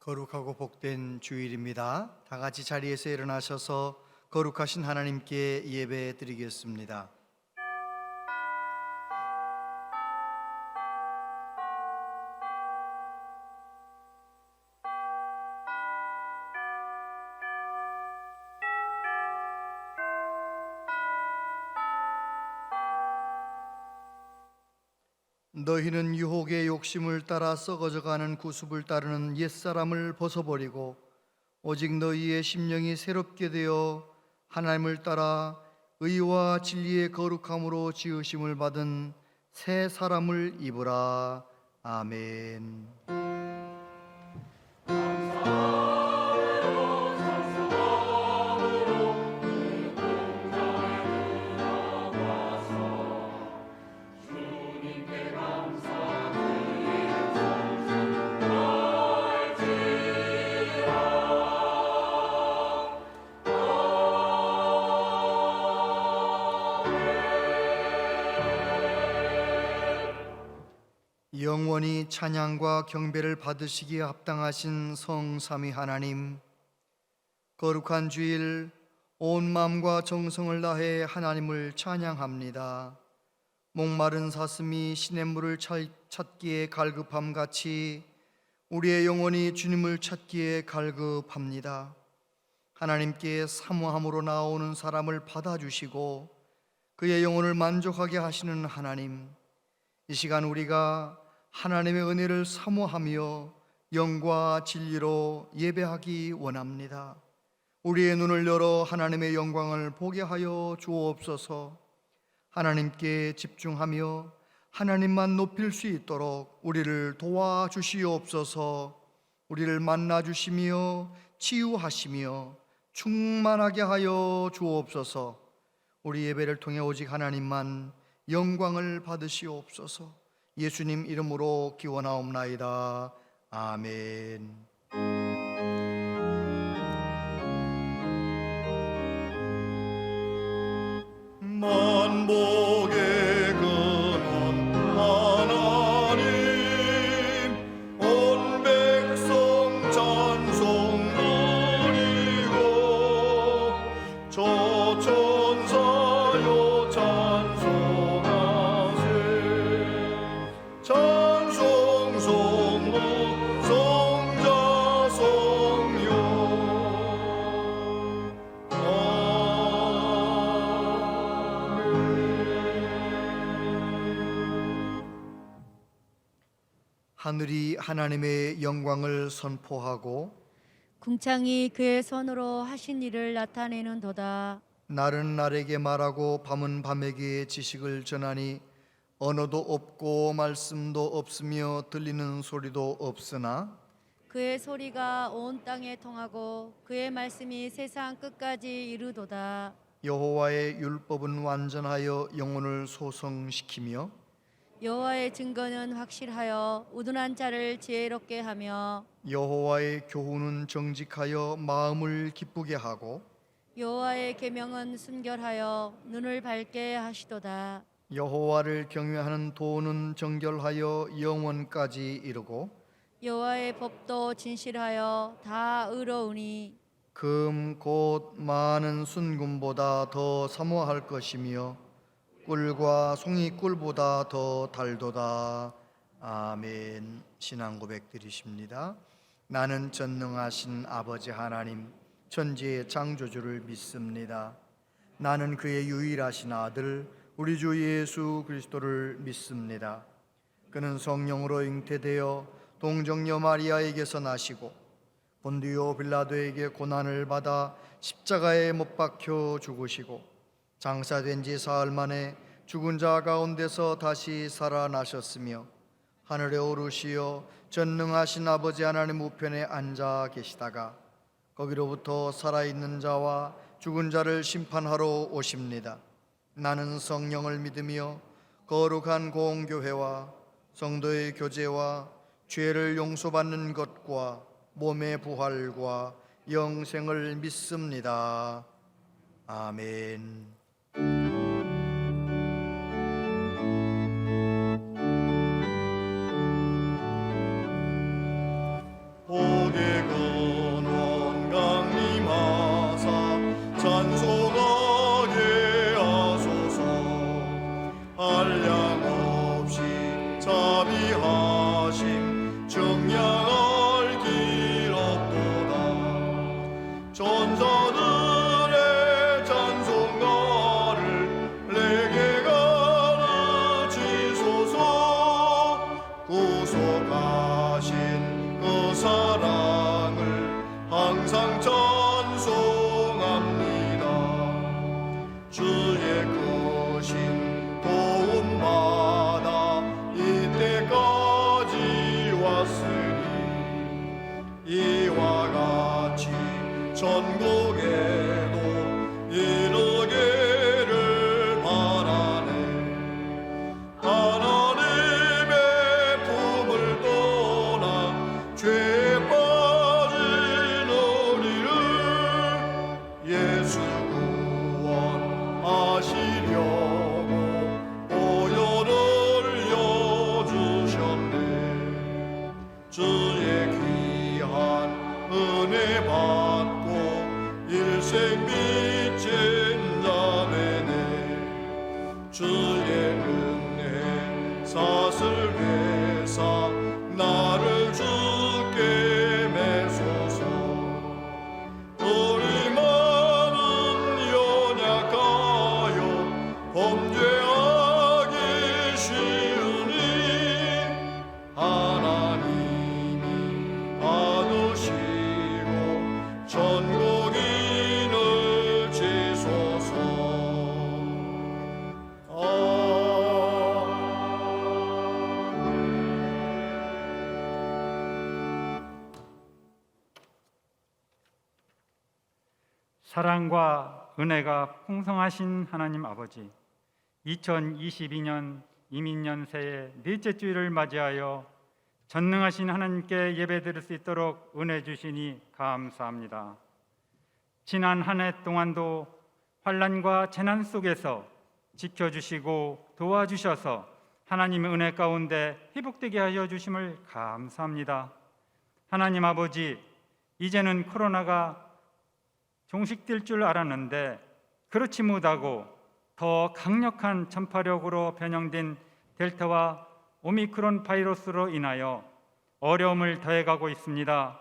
거룩하고 복된 주일입니다. 다 같이 자리에서 일어나셔서 거룩하신 하나님께 예배 드리겠습니다. 너희는 유혹의 욕심을 따라 썩어져가는 구습을 따르는 옛사람을 벗어버리고 오직 너희의 심령이 새롭게 되어 하나님을 따라 의와 진리의 거룩함으로 지으심을 받은 새 사람을 입으라. 아멘. 영원히 찬양과 경배를 받으시기에 합당하신 성삼위 하나님, 거룩한 주일 온 마음과 정성을 다해 하나님을 찬양합니다. 목마른 사슴이 시냇물을 찾기에 갈급함같이 우리의 영혼이 주님을 찾기에 갈급합니다. 하나님께 사모함으로 나오는 사람을 받아주시고 그의 영혼을 만족하게 하시는 하나님, 이 시간 우리가 하나님의 은혜를 사모하며 영과 진리로 예배하기 원합니다. 우리의 눈을 열어 하나님의 영광을 보게 하여 주옵소서. 하나님께 집중하며 하나님만 높일 수 있도록 우리를 도와주시옵소서. 우리를 만나주시며 치유하시며 충만하게 하여 주옵소서. 우리 예배를 통해 오직 하나님만 영광을 받으시옵소서. 예수님 이름으로 기원하옵나이다. 아멘. 만복의 근원 하나님, 온 백성 찬송 드리고 저 천사여 찬송하세. 찬송 성모 성자 성령. 하늘이 하나님의 영광을 선포하고 궁창이 그의 손으로 하신 일을 나타내는도다. 날은 날에게 말하고 밤은 밤에게 지식을 전하니 언어도 없고 말씀도 없으며 들리는 소리도 없으나 그의 소리가 온 땅에 통하고 그의 말씀이 세상 끝까지 이르도다. 여호와의 율법은 완전하여 영혼을 소성시키며 여호와의 증거는 확실하여 우둔한 자를 지혜롭게 하며 여호와의 교훈은 정직하여 마음을 기쁘게 하고 여호와의 계명은 순결하여 눈을 밝게 하시도다. 여호와를 경외하는 도는 정결하여 영원까지 이르고 여호와의 법도 진실하여 다 의로우니 금 곧 많은 순금보다 더 사모할 것이며 꿀과 송이꿀보다 더 달도다. 아멘. 신앙 고백 드리십니다. 나는 전능하신 아버지 하나님 천지의 창조주를 믿습니다. 나는 그의 유일하신 아들 우리 주 예수 그리스도를 믿습니다. 그는 성령으로 잉태되어 동정녀 마리아에게서 나시고 본디오 빌라도에게 고난을 받아 십자가에 못 박혀 죽으시고 장사된 지 사흘 만에 죽은 자 가운데서 다시 살아나셨으며 하늘에 오르시어 전능하신 아버지 하나님 우편에 앉아 계시다가 거기로부터 살아있는 자와 죽은 자를 심판하러 오십니다. 나는 성령을 믿으며 거룩한 공교회와 성도의 교제와 죄를 용서받는 것과 몸의 부활과 영생을 믿습니다. 아멘. 복의 여고 보혈을 여주셨네. 주의 귀한 은혜 받고 일생 빚진 자매네. 주의 은혜 사슬 회사 나를 주께 매소서. 우리만은 연약하여 범죄하기 쉬우니 하나님이 받으시고 전공인을 지소서. 사랑과 은혜가 풍성하신 하나님 아버지, 2022년 이민년 새해 넷째 주일을 맞이하여 전능하신 하나님께 예배드릴 수 있도록 은혜 주시니 감사합니다. 지난 한 해 동안도 환난과 재난 속에서 지켜주시고 도와주셔서 하나님의 은혜 가운데 회복되게 하여 주심을 감사합니다. 하나님 아버지, 이제는 코로나가 종식될 줄 알았는데 그렇지 못하고 더 강력한 전파력으로 변형된 델타와 오미크론 바이러스로 인하여 어려움을 더해가고 있습니다.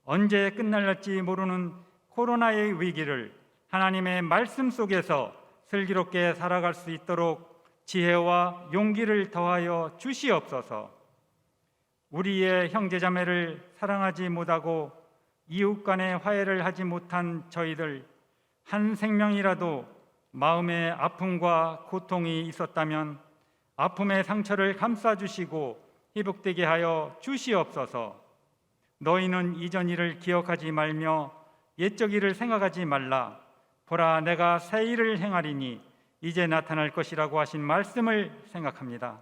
언제 끝날지 모르는 코로나의 위기를 하나님의 말씀 속에서 슬기롭게 살아갈 수 있도록 지혜와 용기를 더하여 주시옵소서. 우리의 형제자매를 사랑하지 못하고 이웃 간의 화해를 하지 못한 저희들, 한 생명이라도 마음의 아픔과 고통이 있었다면 아픔의 상처를 감싸주시고 회복되게 하여 주시옵소서. 너희는 이전 일을 기억하지 말며 옛적 일을 생각하지 말라. 보라, 내가 새 일을 행하리니 이제 나타날 것이라고 하신 말씀을 생각합니다.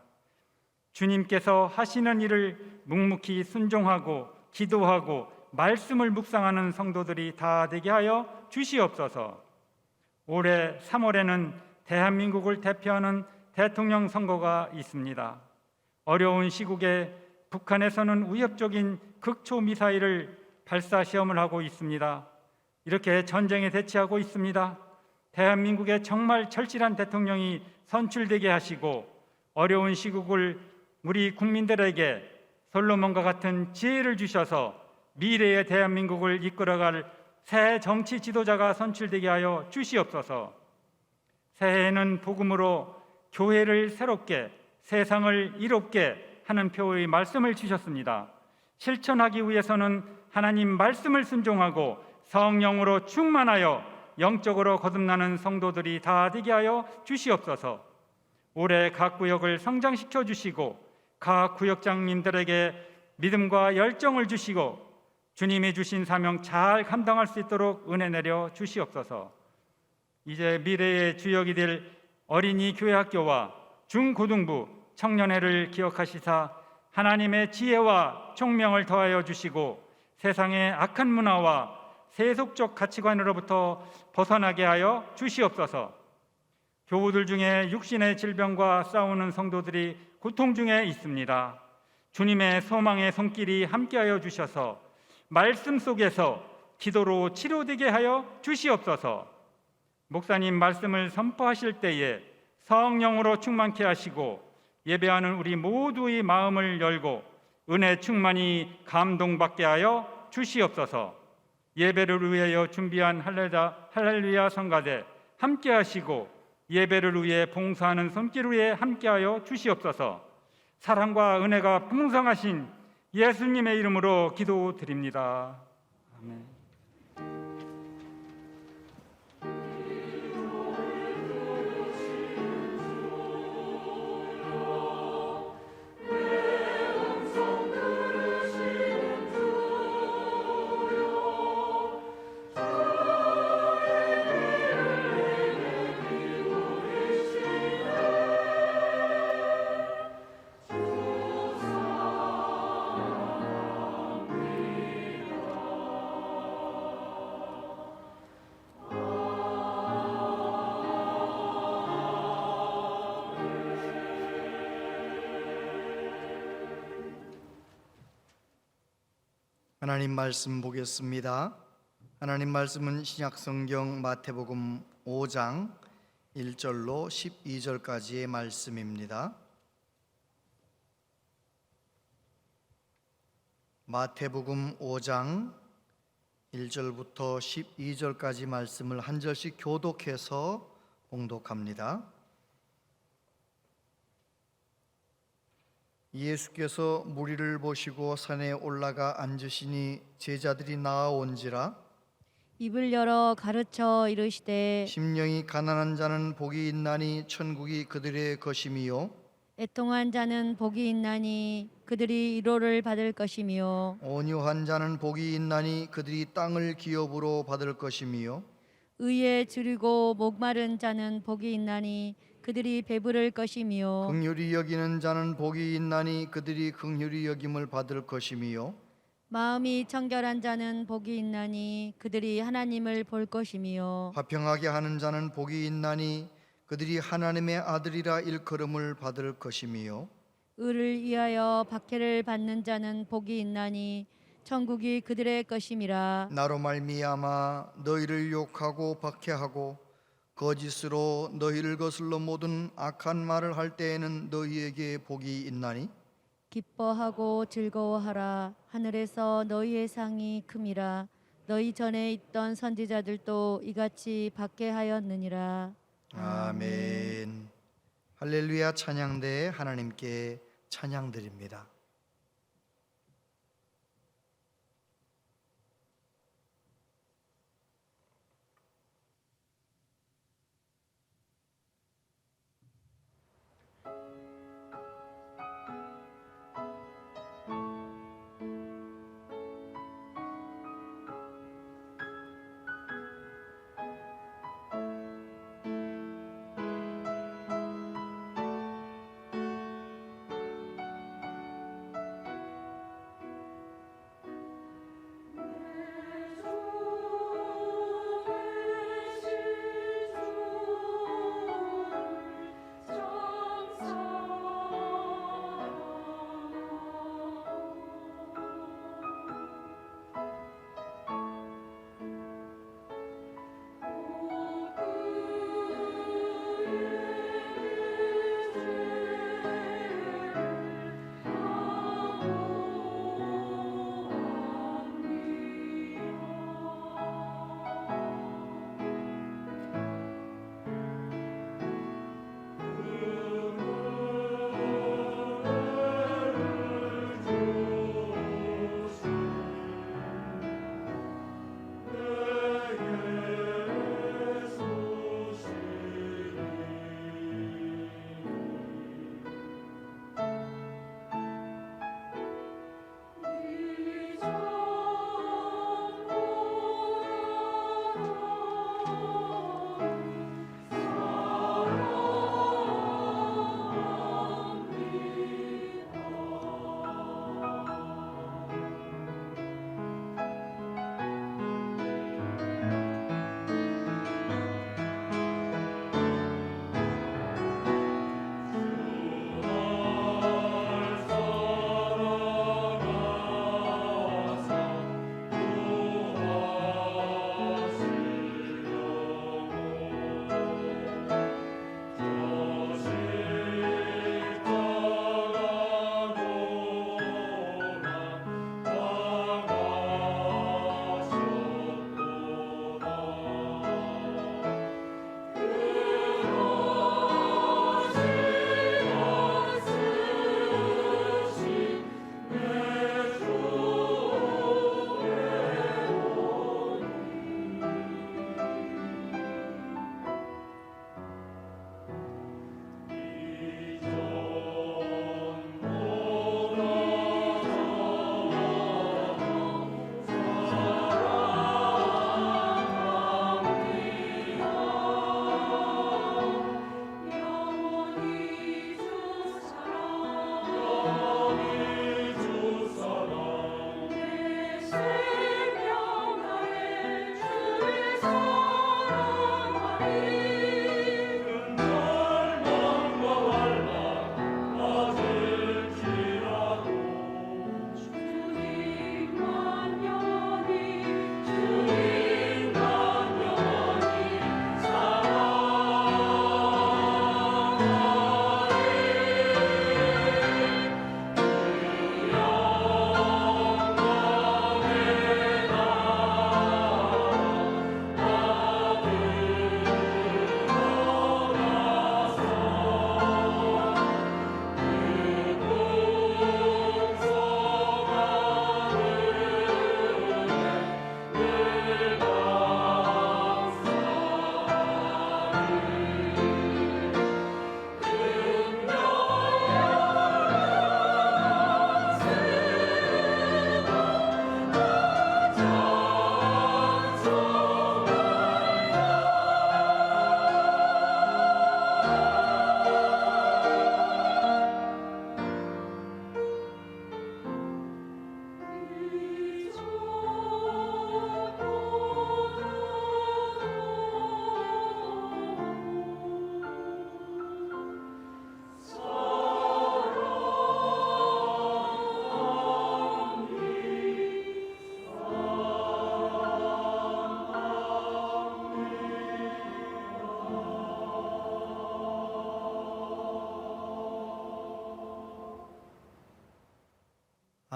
주님께서 하시는 일을 묵묵히 순종하고 기도하고 말씀을 묵상하는 성도들이 다 되게 하여 주시옵소서. 올해 3월에는 대한민국을 대표하는 대통령 선거가 있습니다. 어려운 시국에 북한에서는 위협적인 극초미사일을 발사 시험을 하고 있습니다. 이렇게 전쟁에 대치하고 있습니다. 대한민국에 정말 절실한 대통령이 선출되게 하시고 어려운 시국을 우리 국민들에게 솔로몬과 같은 지혜를 주셔서 미래의 대한민국을 이끌어갈 새 정치 지도자가 선출되게 하여 주시옵소서. 새해에는 복음으로 교회를 새롭게, 세상을 이롭게 하는 표의 말씀을 주셨습니다. 실천하기 위해서는 하나님 말씀을 순종하고 성령으로 충만하여 영적으로 거듭나는 성도들이 다 되게 하여 주시옵소서. 올해 각 구역을 성장시켜 주시고 각 구역장님들에게 믿음과 열정을 주시고 주님이 주신 사명 잘 감당할 수 있도록 은혜 내려 주시옵소서. 이제 미래의 주역이 될 어린이 교회학교와 중고등부 청년회를 기억하시사 하나님의 지혜와 총명을 더하여 주시고 세상의 악한 문화와 세속적 가치관으로부터 벗어나게 하여 주시옵소서. 교우들 중에 육신의 질병과 싸우는 성도들이 고통 중에 있습니다. 주님의 소망의 손길이 함께하여 주셔서 말씀 속에서 기도로 치료되게 하여 주시옵소서. 목사님 말씀을 선포하실 때에 성령으로 충만케 하시고 예배하는 우리 모두의 마음을 열고 은혜 충만히 감동받게 하여 주시옵소서. 예배를 위하여 준비한 할렐루야 성가대 함께 하시고 예배를 위해 봉사하는 손길 위에 함께하여 주시옵소서. 사랑과 은혜가 풍성하신 예수님의 이름으로 기도드립니다. 아멘. 하나님 말씀 보겠습니다. 하나님 말씀은 신약성경 마태복음 5장 1절로 12절까지의 말씀입니다. 마태복음 5장 1절부터 12절까지 말씀을 한 절씩 교독해서 봉독합니다. 예수께서 무리를 보시고 산에 올라가 앉으시니 제자들이 나아온지라. 입을 열어 가르쳐 이르시되 심령이 가난한 자는 복이 있나니 천국이 그들의 것임이요. 애통한 자는 복이 있나니 그들이 위로를 받을 것이며 온유한 자는 복이 있나니 그들이 땅을 기업으로 받을 것임이요. 의에 줄이고 목마른 자는 복이 있나니 그들이 배부를 것이며 긍휼히 여기는 자는 복이 있나니 그들이 긍휼히 여김을 받을 것임이요. 마음이 청결한 자는 복이 있나니 그들이 하나님을 볼 것이며 화평하게 하는 자는 복이 있나니 그들이 하나님의 아들이라 일컬음을 받을 것임이요. 의를 위하여 박해를 받는 자는 복이 있나니 천국이 그들의 것임이라. 나로 말미암아 너희를 욕하고 박해하고 거짓으로 너희를 거슬러 모든 악한 말을 할 때에는 너희에게 복이 있나니 기뻐하고 즐거워하라. 하늘에서 너희의 상이 큼이라. 너희 전에 있던 선지자들도 이같이 박해하였느니라. 아멘. 할렐루야. 찬양대에 하나님께 찬양드립니다.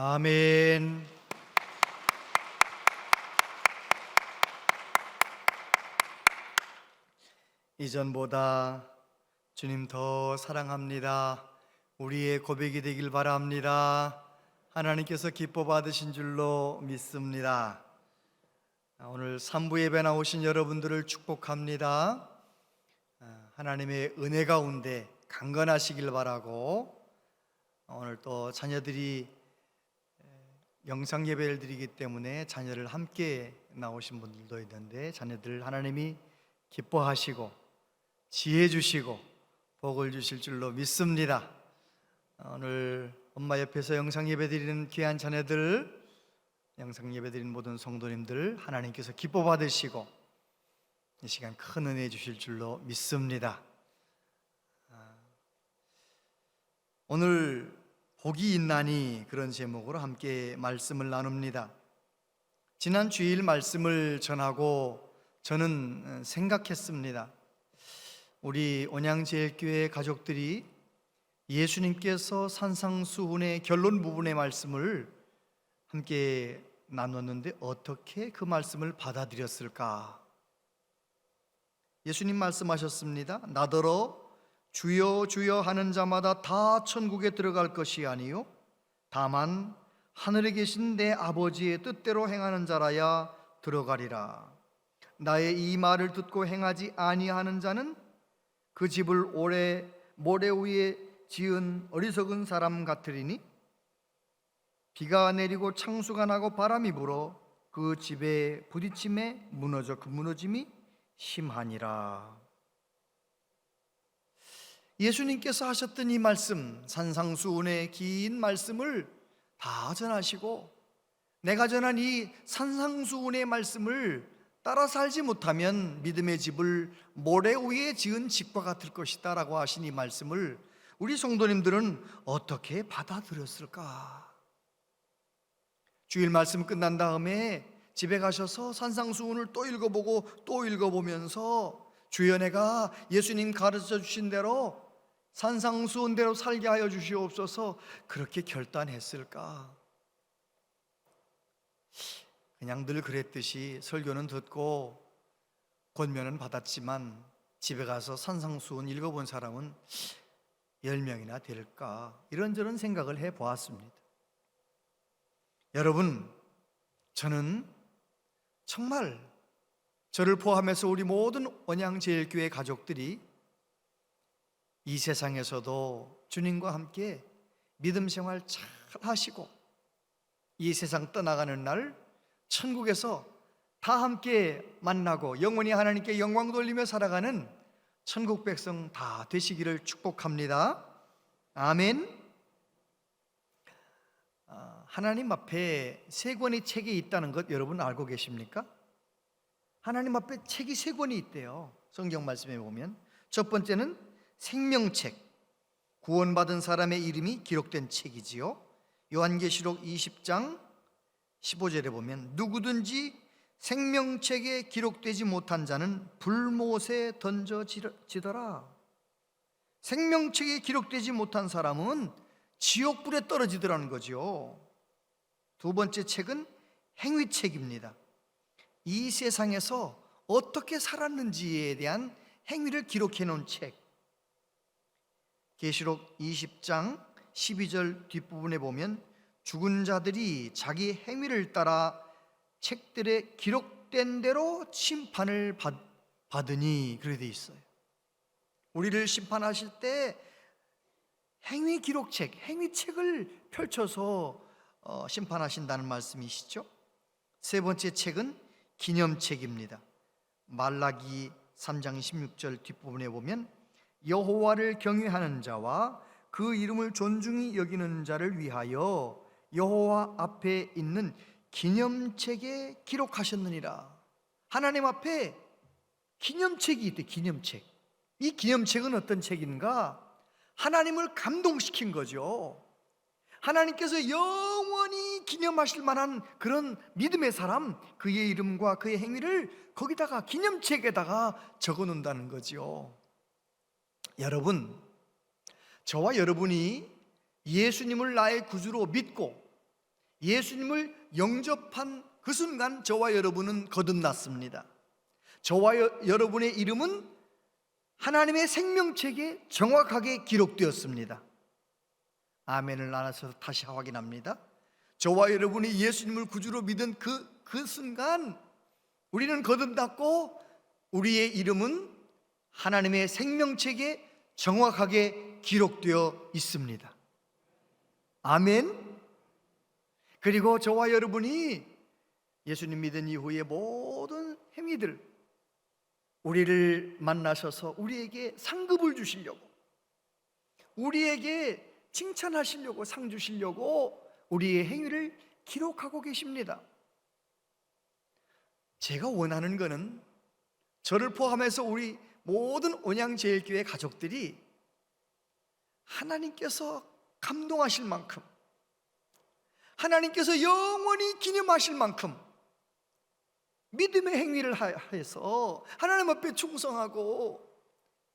아멘. 이전보다 주님 더 사랑합니다. 우리의 고백이 되길 바랍니다. 하나님께서 기뻐 받으신 줄로 믿습니다. 오늘 3부 예배 나오신 여러분들을 축복합니다. 하나님의 은혜 가운데 강건하시길 바라고, 오늘 또 자녀들이 영상 예배를 드리기 때문에 자녀를 함께 나오신 분들도 있는데, 자녀들 하나님이 기뻐하시고 지혜 주시고 복을 주실 줄로 믿습니다. 오늘 엄마 옆에서 영상 예배 드리는 귀한 자녀들, 영상 예배 드리는 모든 성도님들 하나님께서 기뻐 받으시고 이 시간 큰 은혜 주실 줄로 믿습니다. 오늘 복이 있나니, 그런 제목으로 함께 말씀을 나눕니다. 지난 주일 말씀을 전하고 저는 생각했습니다. 우리 온양제일교회 가족들이 예수님께서 산상수훈의 결론 부분의 말씀을 함께 나눴는데 어떻게 그 말씀을 받아들였을까? 예수님 말씀하셨습니다. 나더러 주여 주여 하는 자마다 다 천국에 들어갈 것이 아니요 다만 하늘에 계신 내 아버지의 뜻대로 행하는 자라야 들어가리라. 나의 이 말을 듣고 행하지 아니하는 자는 그 집을 모래 위에 지은 어리석은 사람 같으리니 비가 내리고 창수가 나고 바람이 불어 그 집에 부딪힘에 무너져 그 무너짐이 심하니라. 예수님께서 하셨던 이 말씀, 산상수훈의 긴 말씀을 다 전하시고, 내가 전한 이 산상수훈의 말씀을 따라 살지 못하면 믿음의 집을 모래 위에 지은 집과 같을 것이다 라고 하신 이 말씀을 우리 성도님들은 어떻게 받아들였을까? 주일 말씀 끝난 다음에 집에 가셔서 산상수훈을 또 읽어보고 또 읽어보면서 주여 내가 예수님 가르쳐 주신 대로 산상수훈대로 살게 하여 주시옵소서, 그렇게 결단했을까? 그냥 늘 그랬듯이 설교는 듣고 권면은 받았지만 집에 가서 산상수훈 읽어본 사람은 10명이나 될까? 이런저런 생각을 해보았습니다. 여러분, 저는 정말 저를 포함해서 우리 모든 온양제일교회 가족들이 이 세상에서도 주님과 함께 믿음 생활 잘 하시고 이 세상 떠나가는 날 천국에서 다 함께 만나고 영원히 하나님께 영광 돌리며 살아가는 천국 백성 다 되시기를 축복합니다. 아멘. 하나님 앞에 3권의 책이 있다는 것 여러분 알고 계십니까? 하나님 앞에 책이 3권이 있대요. 성경 말씀에 보면 첫 번째는 생명책, 구원받은 사람의 이름이 기록된 책이지요. 요한계시록 20장 15절에 보면 누구든지 생명책에 기록되지 못한 자는 불못에 던져지더라. 생명책에 기록되지 못한 사람은 지옥불에 떨어지더라는 거죠. 두 번째 책은 행위책입니다. 이 세상에서 어떻게 살았는지에 대한 행위를 기록해 놓은 책. 계시록 20장 12절 뒷부분에 보면 죽은 자들이 자기 행위를 따라 책들에 기록된 대로 심판을 받으니, 그렇게 돼 있어요. 우리를 심판하실 때 행위 기록책, 행위책을 펼쳐서 심판하신다는 말씀이시죠. 세 번째 책은 기념책입니다. 말라기 3장 16절 뒷부분에 보면 여호와를 경외하는 자와 그 이름을 존중히 여기는 자를 위하여 여호와 앞에 있는 기념책에 기록하셨느니라. 하나님 앞에 기념책이 있대. 기념책. 이 기념책은 어떤 책인가? 하나님을 감동시킨 거죠. 하나님께서 영원히 기념하실 만한 그런 믿음의 사람, 그의 이름과 그의 행위를 거기다가 기념책에다가 적어 놓는다는 거죠. 여러분, 저와 여러분이 예수님을 나의 구주로 믿고 예수님을 영접한 그 순간 저와 여러분은 거듭났습니다. 저와 여러분의 이름은 하나님의 생명책에 정확하게 기록되었습니다. 아멘을 나눠서 다시 확인합니다. 저와 여러분이 예수님을 구주로 믿은 그 순간 우리는 거듭났고 우리의 이름은 하나님의 생명책에 정확하게 기록되어 있습니다. 아멘. 그리고 저와 여러분이 예수님 믿은 이후의 모든 행위들, 우리를 만나셔서 우리에게 상급을 주시려고, 우리에게 칭찬하시려고, 상 주시려고 우리의 행위를 기록하고 계십니다. 제가 원하는 것은 저를 포함해서 우리 모든 온양제일교회 가족들이 하나님께서 감동하실 만큼, 하나님께서 영원히 기념하실 만큼 믿음의 행위를 하여서 하나님 앞에 충성하고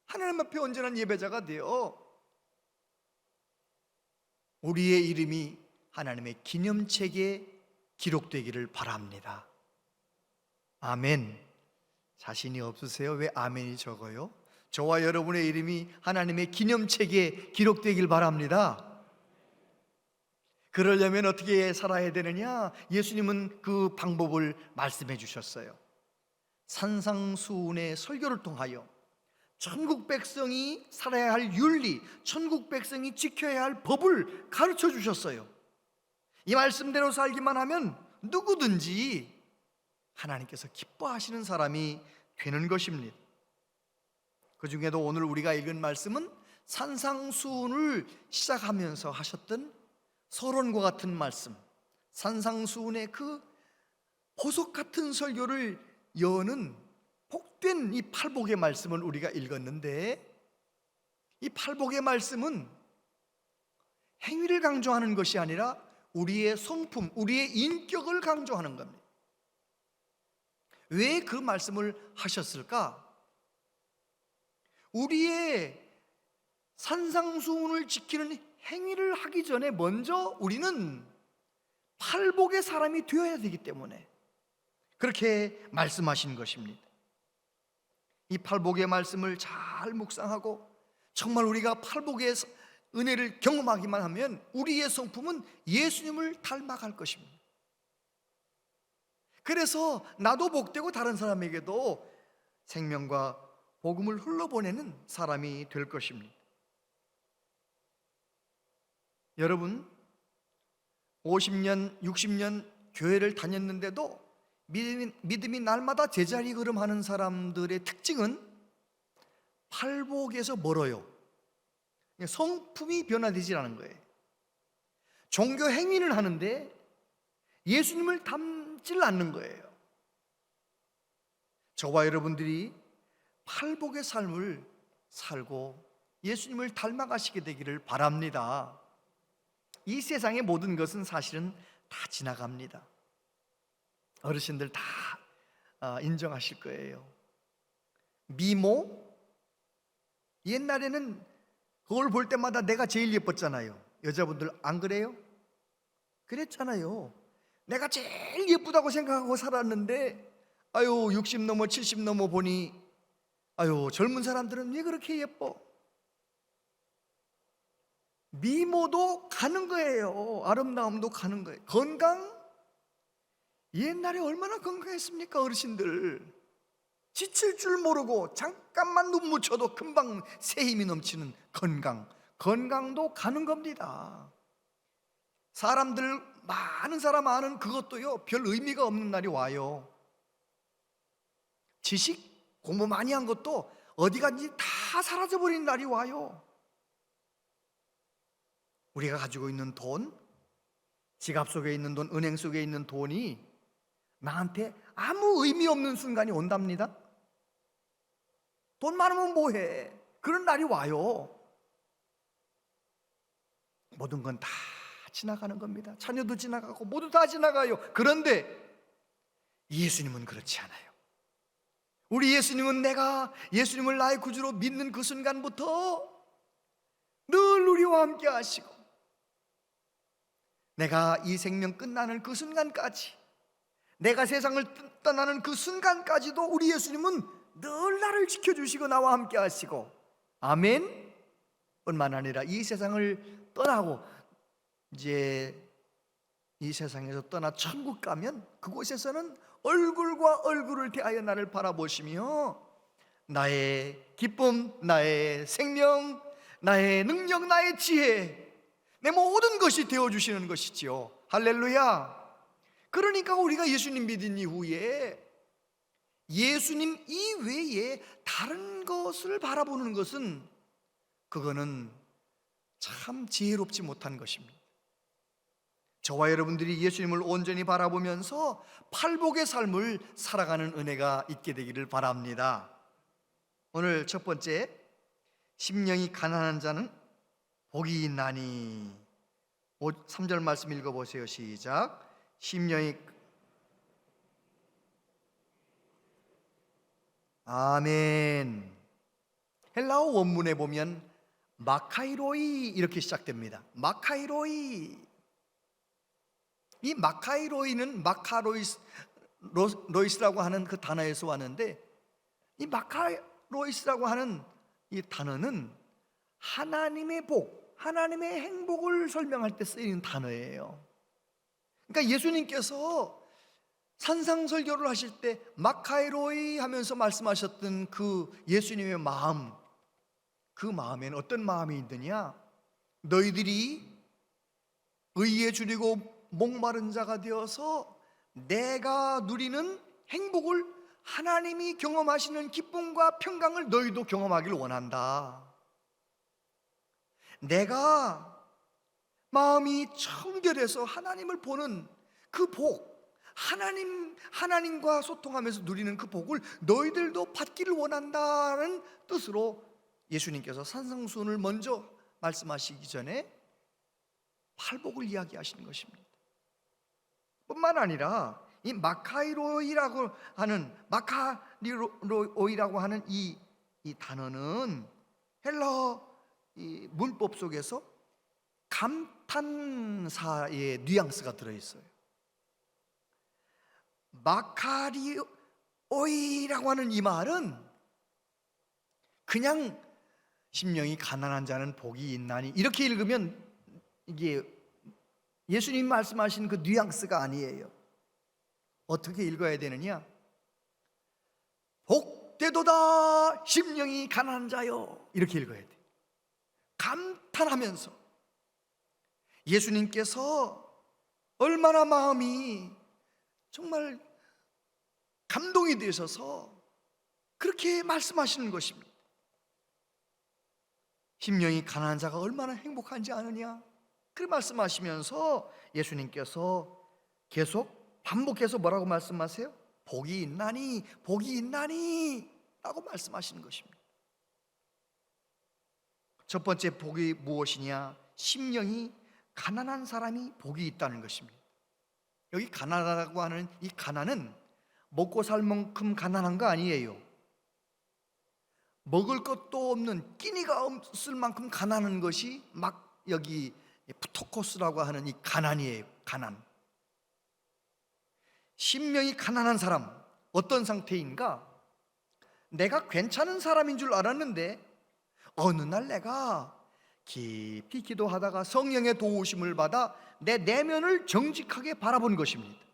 하나님 앞에 온전한 예배자가 되어 우리의 이름이 하나님의 기념책에 기록되기를 바랍니다. 아멘. 자신이 없으세요? 왜 아멘이 적어요? 저와 여러분의 이름이 하나님의 기념책에 기록되길 바랍니다. 그러려면 어떻게 살아야 되느냐? 예수님은 그 방법을 말씀해 주셨어요. 산상수훈의 설교를 통하여 천국 백성이 살아야 할 윤리, 천국 백성이 지켜야 할 법을 가르쳐 주셨어요. 이 말씀대로 살기만 하면 누구든지 하나님께서 기뻐하시는 사람이 되는 것입니다. 그 중에도 오늘 우리가 읽은 말씀은 산상수훈을 시작하면서 하셨던 서론과 같은 말씀, 산상수훈의 그 보석 같은 설교를 여는 복된 이 팔복의 말씀을 우리가 읽었는데, 이 팔복의 말씀은 행위를 강조하는 것이 아니라 우리의 성품, 우리의 인격을 강조하는 겁니다. 왜 그 말씀을 하셨을까? 우리의 산상수훈을 지키는 행위를 하기 전에 먼저 우리는 팔복의 사람이 되어야 되기 때문에 그렇게 말씀하신 것입니다. 이 팔복의 말씀을 잘 묵상하고 정말 우리가 팔복의 은혜를 경험하기만 하면 우리의 성품은 예수님을 닮아갈 것입니다. 그래서 나도 복되고 다른 사람에게도 생명과 복음을 흘러보내는 사람이 될 것입니다. 여러분, 50년, 60년 교회를 다녔는데도 믿음이 날마다 제자리 걸음하는 사람들의 특징은 팔복에서 멀어요. 성품이 변화되지 않은 거예요. 종교 행위를 하는데 예수님을 닮질 않는 거예요. 저와 여러분들이 팔복의 삶을 살고 예수님을 닮아가시게 되기를 바랍니다. 이 세상의 모든 것은 사실은 다 지나갑니다. 어르신들 다 인정하실 거예요. 미모? 옛날에는 그걸 볼 때마다 내가 제일 예뻤잖아요. 여자분들 안 그래요? 그랬잖아요. 내가 제일 예쁘다고 생각하고 살았는데 아유 60 넘어 70 넘어 보니 아유 젊은 사람들은 왜 그렇게 예뻐? 미모도 가는 거예요. 아름다움도 가는 거예요. 건강? 옛날에 얼마나 건강했습니까? 어르신들 지칠 줄 모르고 잠깐만 눈 묻혀도 금방 새 힘이 넘치는 건강도 가는 겁니다. 사람들 많은 사람 아는 그것도요 별 의미가 없는 날이 와요. 지식 공부 많이 한 것도 어디 갔는지 다 사라져버린 날이 와요. 우리가 가지고 있는 돈, 지갑 속에 있는 돈, 은행 속에 있는 돈이 나한테 아무 의미 없는 순간이 온답니다. 돈 많으면 뭐해? 그런 날이 와요. 모든 건 다 지나가는 겁니다. 자녀도 지나가고 모두 다 지나가요. 그런데 예수님은 그렇지 않아요. 우리 예수님은 내가 예수님을 나의 구주로 믿는 그 순간부터 늘 우리와 함께 하시고 내가 이 생명 끝나는 그 순간까지, 내가 세상을 떠나는 그 순간까지도 우리 예수님은 늘 나를 지켜주시고 나와 함께 하시고, 아멘. 뿐만 아니라 이 세상을 떠나고 이제 이 세상에서 떠나 천국 가면 그곳에서는 얼굴과 얼굴을 대하여 나를 바라보시며 나의 기쁨, 나의 생명, 나의 능력, 나의 지혜, 내 모든 것이 되어주시는 것이지요. 할렐루야. 그러니까 우리가 예수님 믿은 이후에 예수님 이외에 다른 것을 바라보는 것은, 그거는 참 지혜롭지 못한 것입니다. 저와 여러분들이 예수님을 온전히 바라보면서 팔복의 삶을 살아가는 은혜가 있게 되기를 바랍니다. 오늘 첫 번째, 심령이 가난한 자는 복이 있나니. 3절 말씀 읽어보세요. 시작. 심령이, 아멘. 헬라어 원문에 보면 마카이로이 이렇게 시작됩니다. 마카이로이. 이 마카이로이는 마카로이스라고 하는 그 단어에서 왔는데, 이 마카로이스라고 하는 이 단어는 하나님의 복, 하나님의 행복을 설명할 때 쓰이는 단어예요. 그러니까 예수님께서 산상설교를 하실 때 마카이로이 하면서 말씀하셨던 그 예수님의 마음, 그 마음에는 어떤 마음이 있느냐? 너희들이 의에 줄이고 목마른 자가 되어서 내가 누리는 행복을, 하나님이 경험하시는 기쁨과 평강을 너희도 경험하길 원한다. 내가 마음이 청결해서 하나님을 보는 그 복, 하나님과 소통하면서 누리는 그 복을 너희들도 받기를 원한다는 뜻으로 예수님께서 산상수훈을 먼저 말씀하시기 전에 팔복을 이야기하시는 것입니다. 뿐만 아니라 이 마카이로이라고 하는 이 단어는 헬라어 이 문법 속에서 감탄사의 뉘앙스가 들어있어요. 마카리오이라고 하는 이 말은 그냥 심령이 가난한 자는 복이 있나니 이렇게 읽으면 이게 예수님 말씀하신 그 뉘앙스가 아니에요. 어떻게 읽어야 되느냐? 복되도다 심령이 가난한 자요, 이렇게 읽어야 돼. 감탄하면서 예수님께서 얼마나 마음이 정말 감동이 되셔서 그렇게 말씀하시는 것입니다. 심령이 가난한 자가 얼마나 행복한지 아느냐, 그렇게 말씀하시면서 예수님께서 계속 반복해서 뭐라고 말씀하세요? 복이 있나니, 복이 있나니 라고 말씀하시는 것입니다. 첫 번째 복이 무엇이냐? 심령이 가난한 사람이 복이 있다는 것입니다. 여기 가난하다고 하는 이 가난은 먹고 살 만큼 가난한 거 아니에요. 먹을 것도 없는, 끼니가 없을 만큼 가난한 것이 막 여기 프토코스라고 하는 이 가난이에요. 가난. 심령이 가난한 사람, 어떤 상태인가? 내가 괜찮은 사람인 줄 알았는데 어느 날 내가 깊이 기도하다가 성령의 도우심을 받아 내 내면을 정직하게 바라본 것입니다.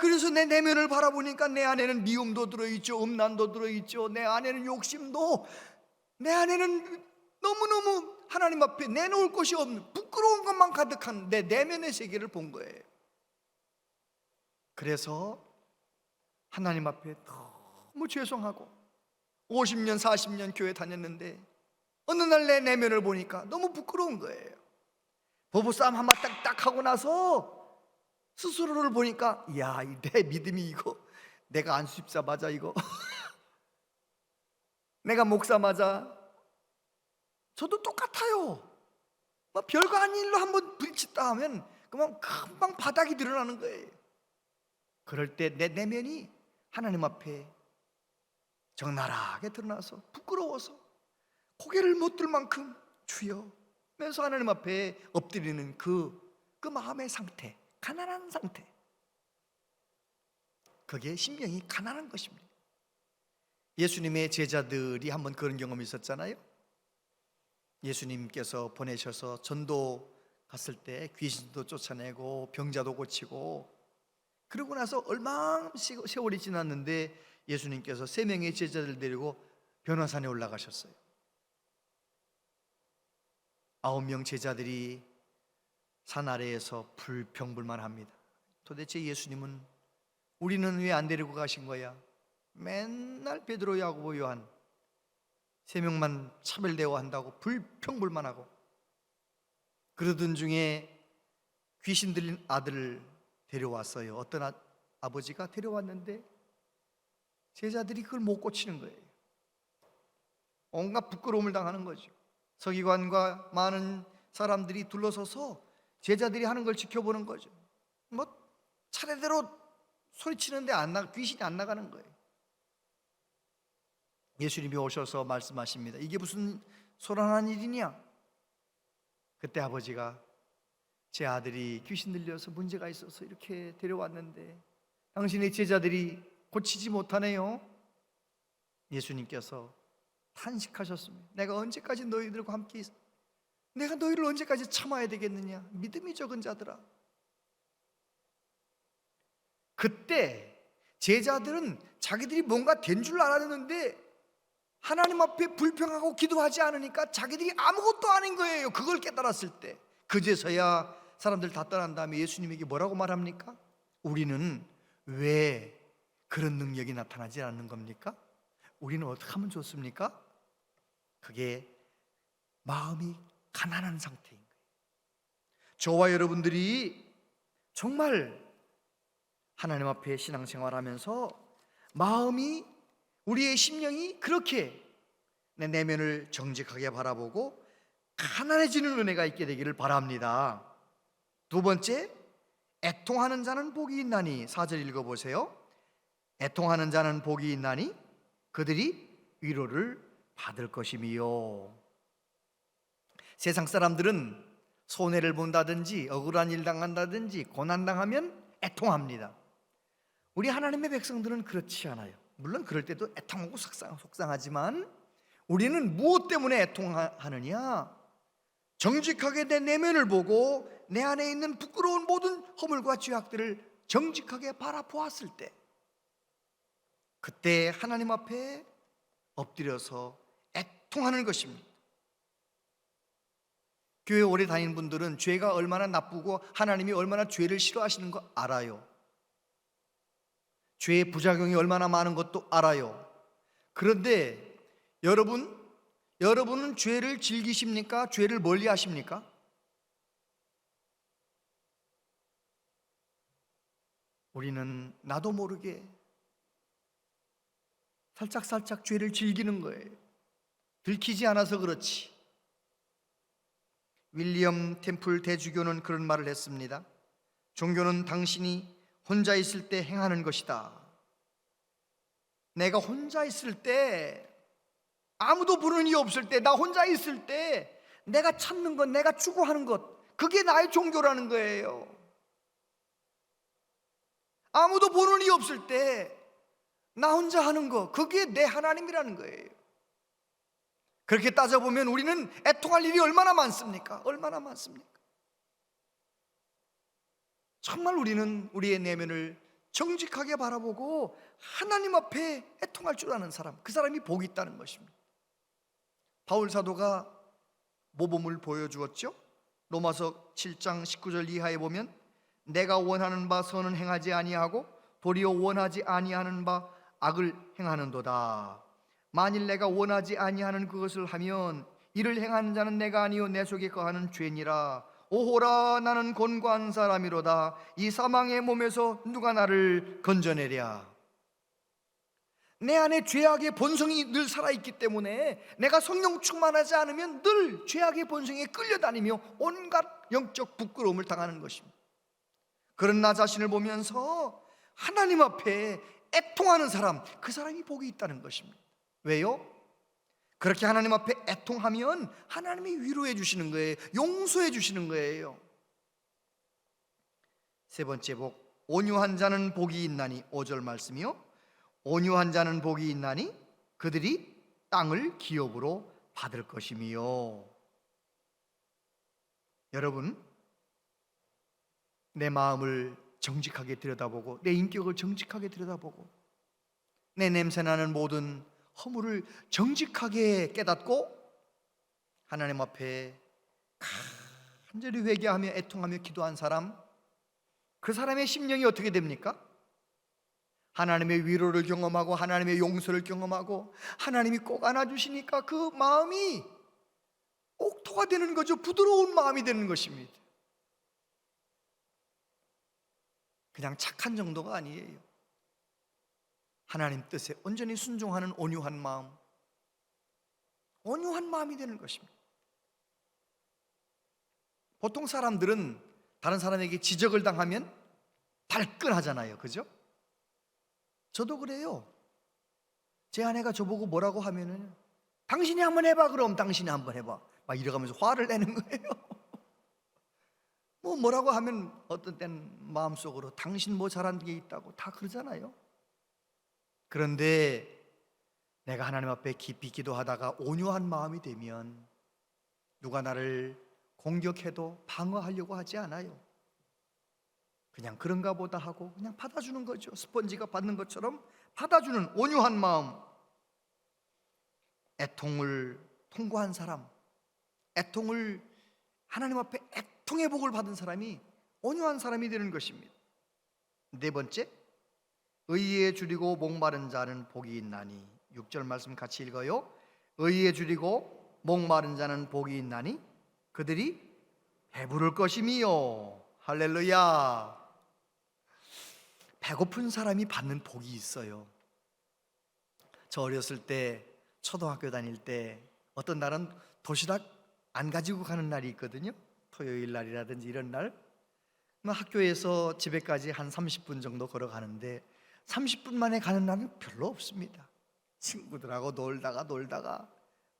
그래서 내 내면을 바라보니까 내 안에는 미움도 들어있죠, 음란도 들어있죠, 내 안에는 욕심도, 내 안에는 너무너무 하나님 앞에 내놓을 것이 없는 부끄러운 것만 가득한 내 내면의 세계를 본 거예요. 그래서 하나님 앞에 너무 죄송하고 50년 40년 교회 다녔는데 어느 날 내 내면을 보니까 너무 부끄러운 거예요. 부부싸움 한번 딱 하고 나서 스스로를 보니까, 야, 내 믿음이 이거, 내가 안수집사 맞아 이거 내가 목사 맞아, 저도 똑같아요. 별거 아닌 일로 한번 부딪혔다 하면 그만 금방 바닥이 드러나는 거예요. 그럴 때 내 내면이 하나님 앞에 적나라하게 드러나서 부끄러워서 고개를 못 들 만큼, 주여 면서 하나님 앞에 엎드리는 그 마음의 상태, 가난한 상태, 그게 심령이 가난한 것입니다. 예수님의 제자들이 한번 그런 경험이 있었잖아요. 예수님께서 보내셔서 전도 갔을 때 귀신도 쫓아내고 병자도 고치고, 그러고 나서 얼마 세월이 지났는데 예수님께서 3명의 제자들 데리고 변화산에 올라가셨어요. 9명 제자들이 산 아래에서 불평불만합니다. 도대체 예수님은 우리는 왜 안 데리고 가신 거야? 맨날 베드로, 야고보, 요한 3명만 차별 대우한다고 불평불만하고, 그러던 중에 귀신 들린 아들을 데려왔어요. 어떤 아버지가 데려왔는데 제자들이 그걸 못 고치는 거예요. 온갖 부끄러움을 당하는 거죠. 서기관과 많은 사람들이 둘러서서 제자들이 하는 걸 지켜보는 거죠. 뭐 차례대로 소리치는데 귀신이 안 나가는 거예요. 예수님이 오셔서 말씀하십니다. 이게 무슨 소란한 일이냐? 그때 아버지가 제 아들이 귀신 들려서 문제가 있어서 이렇게 데려왔는데 당신의 제자들이 고치지 못하네요. 예수님께서 탄식하셨습니다. 내가 언제까지 너희들과 함께 내가 너희를 언제까지 참아야 되겠느냐? 믿음이 적은 자들아. 그때 제자들은 자기들이 뭔가 된 줄 알았는데 하나님 앞에 불평하고 기도하지 않으니까 자기들이 아무것도 아닌 거예요. 그걸 깨달았을 때 그제서야 사람들 다 떠난 다음에 예수님에게 뭐라고 말합니까? 우리는 왜 그런 능력이 나타나지 않는 겁니까? 우리는 어떻게 하면 좋습니까? 그게 마음이 가난한 상태인 거예요. 저와 여러분들이 정말 하나님 앞에 신앙생활하면서 마음이, 우리의 심령이 그렇게 내 내면을 정직하게 바라보고 가난해지는 은혜가 있게 되기를 바랍니다. 두 번째, 애통하는 자는 복이 있나니. 4절 읽어보세요. 애통하는 자는 복이 있나니 그들이 위로를 받을 것임이요. 세상 사람들은 손해를 본다든지 억울한 일 당한다든지 고난당하면 애통합니다. 우리 하나님의 백성들은 그렇지 않아요. 물론 그럴 때도 애통하고 속상하지만 우리는 무엇 때문에 애통하느냐? 정직하게 내 내면을 보고 내 안에 있는 부끄러운 모든 허물과 죄악들을 정직하게 바라보았을 때, 그때 하나님 앞에 엎드려서 애통하는 것입니다. 교회 오래 다니는 분들은 죄가 얼마나 나쁘고 하나님이 얼마나 죄를 싫어하시는 거 알아요. 죄의 부작용이 얼마나 많은 것도 알아요. 그런데 여러분은 죄를 즐기십니까? 죄를 멀리 하십니까? 우리는 나도 모르게 살짝살짝 죄를 즐기는 거예요. 들키지 않아서 그렇지. 윌리엄 템플 대주교는 그런 말을 했습니다. 종교는 당신이 혼자 있을 때 행하는 것이다. 내가 혼자 있을 때, 아무도 부르는 이 없을 때, 나 혼자 있을 때 내가 찾는 것, 내가 추구하는 것, 그게 나의 종교라는 거예요. 아무도 보는 이 없을 때 나 혼자 하는 거, 그게 내 하나님이라는 거예요. 그렇게 따져보면 우리는 애통할 일이 얼마나 많습니까? 얼마나 많습니까? 정말 우리는 우리의 내면을 정직하게 바라보고 하나님 앞에 애통할 줄 아는 사람, 그 사람이 복이 있다는 것입니다. 바울 사도가 모범을 보여주었죠. 로마서 7장 19절 이하에 보면 내가 원하는 바 선은 행하지 아니하고 도리어 원하지 아니하는 바 악을 행하는도다. 만일 내가 원하지 아니하는 그것을 하면 이를 행하는 자는 내가 아니요 내 속에 거하는 죄니라. 오호라 나는 곤고한 사람이로다. 이 사망의 몸에서 누가 나를 건져내랴. 내 안에 죄악의 본성이 늘 살아있기 때문에 내가 성령 충만하지 않으면 늘 죄악의 본성에 끌려다니며 온갖 영적 부끄러움을 당하는 것입니다. 그런 나 자신을 보면서 하나님 앞에 애통하는 사람, 그 사람이 복이 있다는 것입니다. 왜요? 그렇게 하나님 앞에 애통하면 하나님이 위로해 주시는 거예요. 용서해 주시는 거예요. 세 번째 복, 온유한 자는 복이 있나니, 5절 말씀이요. 온유한 자는 복이 있나니 그들이 땅을 기업으로 받을 것이며. 여러분, 내 마음을 정직하게 들여다보고 내 인격을 정직하게 들여다보고 내 냄새나는 모든 허물을 정직하게 깨닫고 하나님 앞에 간절히 회개하며 애통하며 기도한 사람, 그 사람의 심령이 어떻게 됩니까? 하나님의 위로를 경험하고 하나님의 용서를 경험하고 하나님이 꼭 안아주시니까 그 마음이 옥토가 되는 거죠. 부드러운 마음이 되는 것입니다. 그냥 착한 정도가 아니에요. 하나님 뜻에 온전히 순종하는 온유한 마음, 온유한 마음이 되는 것입니다. 보통 사람들은 다른 사람에게 지적을 당하면 발끈하잖아요. 그죠? 저도 그래요. 제 아내가 저보고 뭐라고 하면은 당신이 한번 해봐. 그럼 당신이 한번 해봐. 막 이러가면서 화를 내는 거예요. 뭐라고 하면 어떤 때는 마음속으로 당신 뭐 잘한 게 있다고 다 그러잖아요. 그런데 내가 하나님 앞에 깊이 기도하다가 온유한 마음이 되면 누가 나를 공격해도 방어하려고 하지 않아요. 그냥 그런가 보다 하고 그냥 받아주는 거죠. 스펀지가 받는 것처럼 받아주는 온유한 마음. 애통을 통과한 사람, 애통을 하나님 앞에 애통의 복을 받은 사람이 온유한 사람이 되는 것입니다. 네 번째, 의에 줄이고 목마른 자는 복이 있나니. 6절 말씀 같이 읽어요. 의에 줄이고 목마른 자는 복이 있나니 그들이 배부를 것이미요. 할렐루야. 배고픈 사람이 받는 복이 있어요. 저 어렸을 때 초등학교 다닐 때 어떤 날은 도시락 안 가지고 가는 날이 있거든요. 토요일 날이라든지 이런 날 학교에서 집에까지 한 30분 정도 걸어가는데 30분 만에 가는 날은 별로 없습니다. 친구들하고 놀다가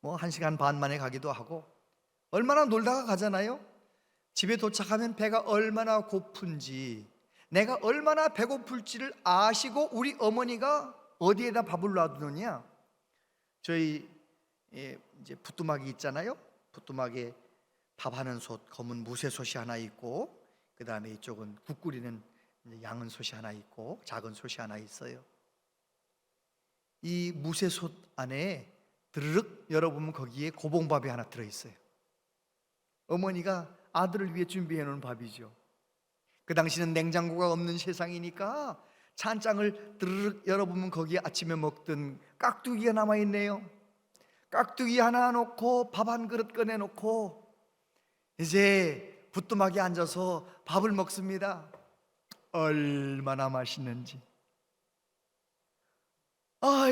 뭐 1시간 반 만에 가기도 하고 얼마나 놀다가 가잖아요. 집에 도착하면 배가 얼마나 고픈지, 내가 얼마나 배고플지를 아시고 우리 어머니가 어디에다 밥을 놔두느냐, 저희 이제 부뚜막이 있잖아요. 부뚜막에 밥하는 솥, 검은 무쇠솥이 하나 있고 그 다음에 이쪽은 국 끓이는 양은 솥이 하나 있고 작은 솥이 하나 있어요. 이 무쇠솥 안에 드르륵 열어보면 거기에 고봉밥이 하나 들어있어요. 어머니가 아들을 위해 준비해 놓은 밥이죠. 그 당시는 냉장고가 없는 세상이니까 찬장을 드르륵 열어보면 거기에 아침에 먹던 깍두기가 남아있네요. 깍두기 하나 놓고 밥 한 그릇 꺼내놓고 이제 부뚜막에 앉아서 밥을 먹습니다. 얼마나 맛있는지.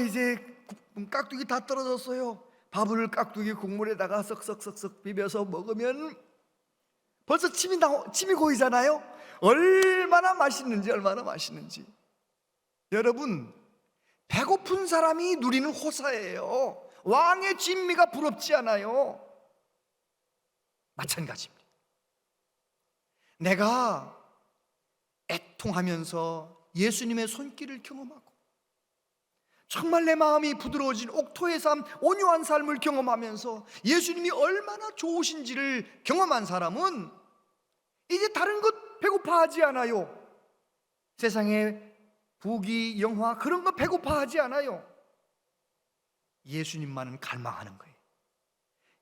이제 깍두기 다 떨어졌어요. 밥을 깍두기 국물에다가 썩썩썩썩 비벼서 먹으면 벌써 침이 고이잖아요. 얼마나 맛있는지. 여러분, 배고픈 사람이 누리는 호사예요. 왕의 진미가 부럽지 않아요. 마찬가지입니다. 내가 애통하면서 예수님의 손길을 경험하고 정말 내 마음이 부드러워진 옥토의 삶, 온유한 삶을 경험하면서 예수님이 얼마나 좋으신지를 경험한 사람은 이제 다른 것 배고파하지 않아요. 세상의 부귀, 영화 그런 거 배고파하지 않아요. 예수님만은 갈망하는 거예요.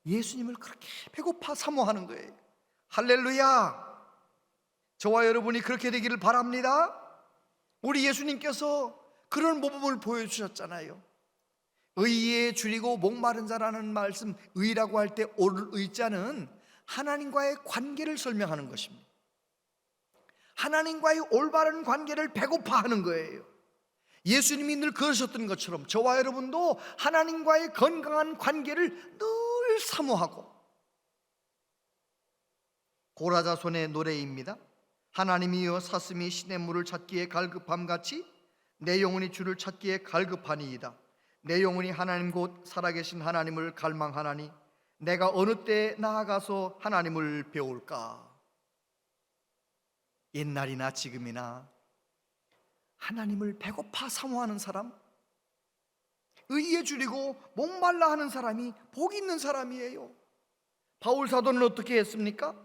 예수님을 그렇게 배고파 사모하는 거예요. 할렐루야. 저와 여러분이 그렇게 되기를 바랍니다. 우리 예수님께서 그런 모범을 보여주셨잖아요. 의에 줄이고 목마른 자라는 말씀, 의라고 할 때 올 의자는 하나님과의 관계를 설명하는 것입니다. 하나님과의 올바른 관계를 배고파하는 거예요. 예수님이 늘 그러셨던 것처럼 저와 여러분도 하나님과의 건강한 관계를 늘 사모하고, 고라자손의 노래입니다. 하나님이여 사슴이 시냇물을 찾기에 갈급함같이 내 영혼이 주를 찾기에 갈급하니이다. 내 영혼이 하나님 곧 살아계신 하나님을 갈망하나니 내가 어느 때 나아가서 하나님을 배울까? 옛날이나 지금이나 하나님을 배고파 사모하는 사람, 의에 줄이고 목말라 하는 사람이 복 있는 사람이에요. 바울 사도는 어떻게 했습니까?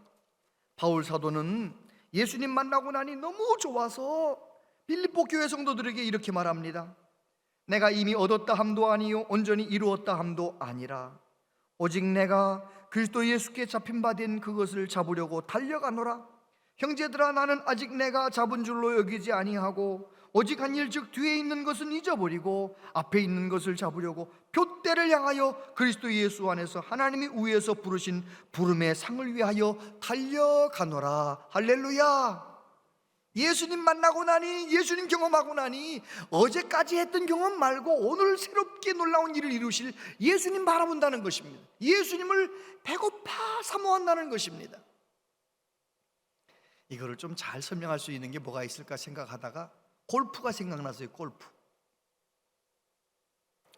바울 사도는 예수님 만나고 나니 너무 좋아서 빌립보 교회 성도들에게 이렇게 말합니다. 내가 이미 얻었다 함도 아니요 온전히 이루었다 함도 아니라 오직 내가 그리스도 예수께 잡힌 바 된 그것을 잡으려고 달려가노라. 형제들아, 나는 아직 내가 잡은 줄로 여기지 아니하고 오직 한 일 즉 뒤에 있는 것은 잊어버리고 앞에 있는 것을 잡으려고 둯대를 향하여 그리스도 예수 안에서 하나님이 위에서 부르신 부름의 상을 위하여 달려가노라. 할렐루야. 예수님 만나고 나니, 예수님 경험하고 나니 어제까지 했던 경험 말고 오늘 새롭게 놀라운 일을 이루실 예수님 바라본다는 것입니다. 예수님을 배고파 사모한다는 것입니다. 이거를 좀 잘 설명할 수 있는 게 뭐가 있을까 생각하다가 골프가 생각났어요. 골프.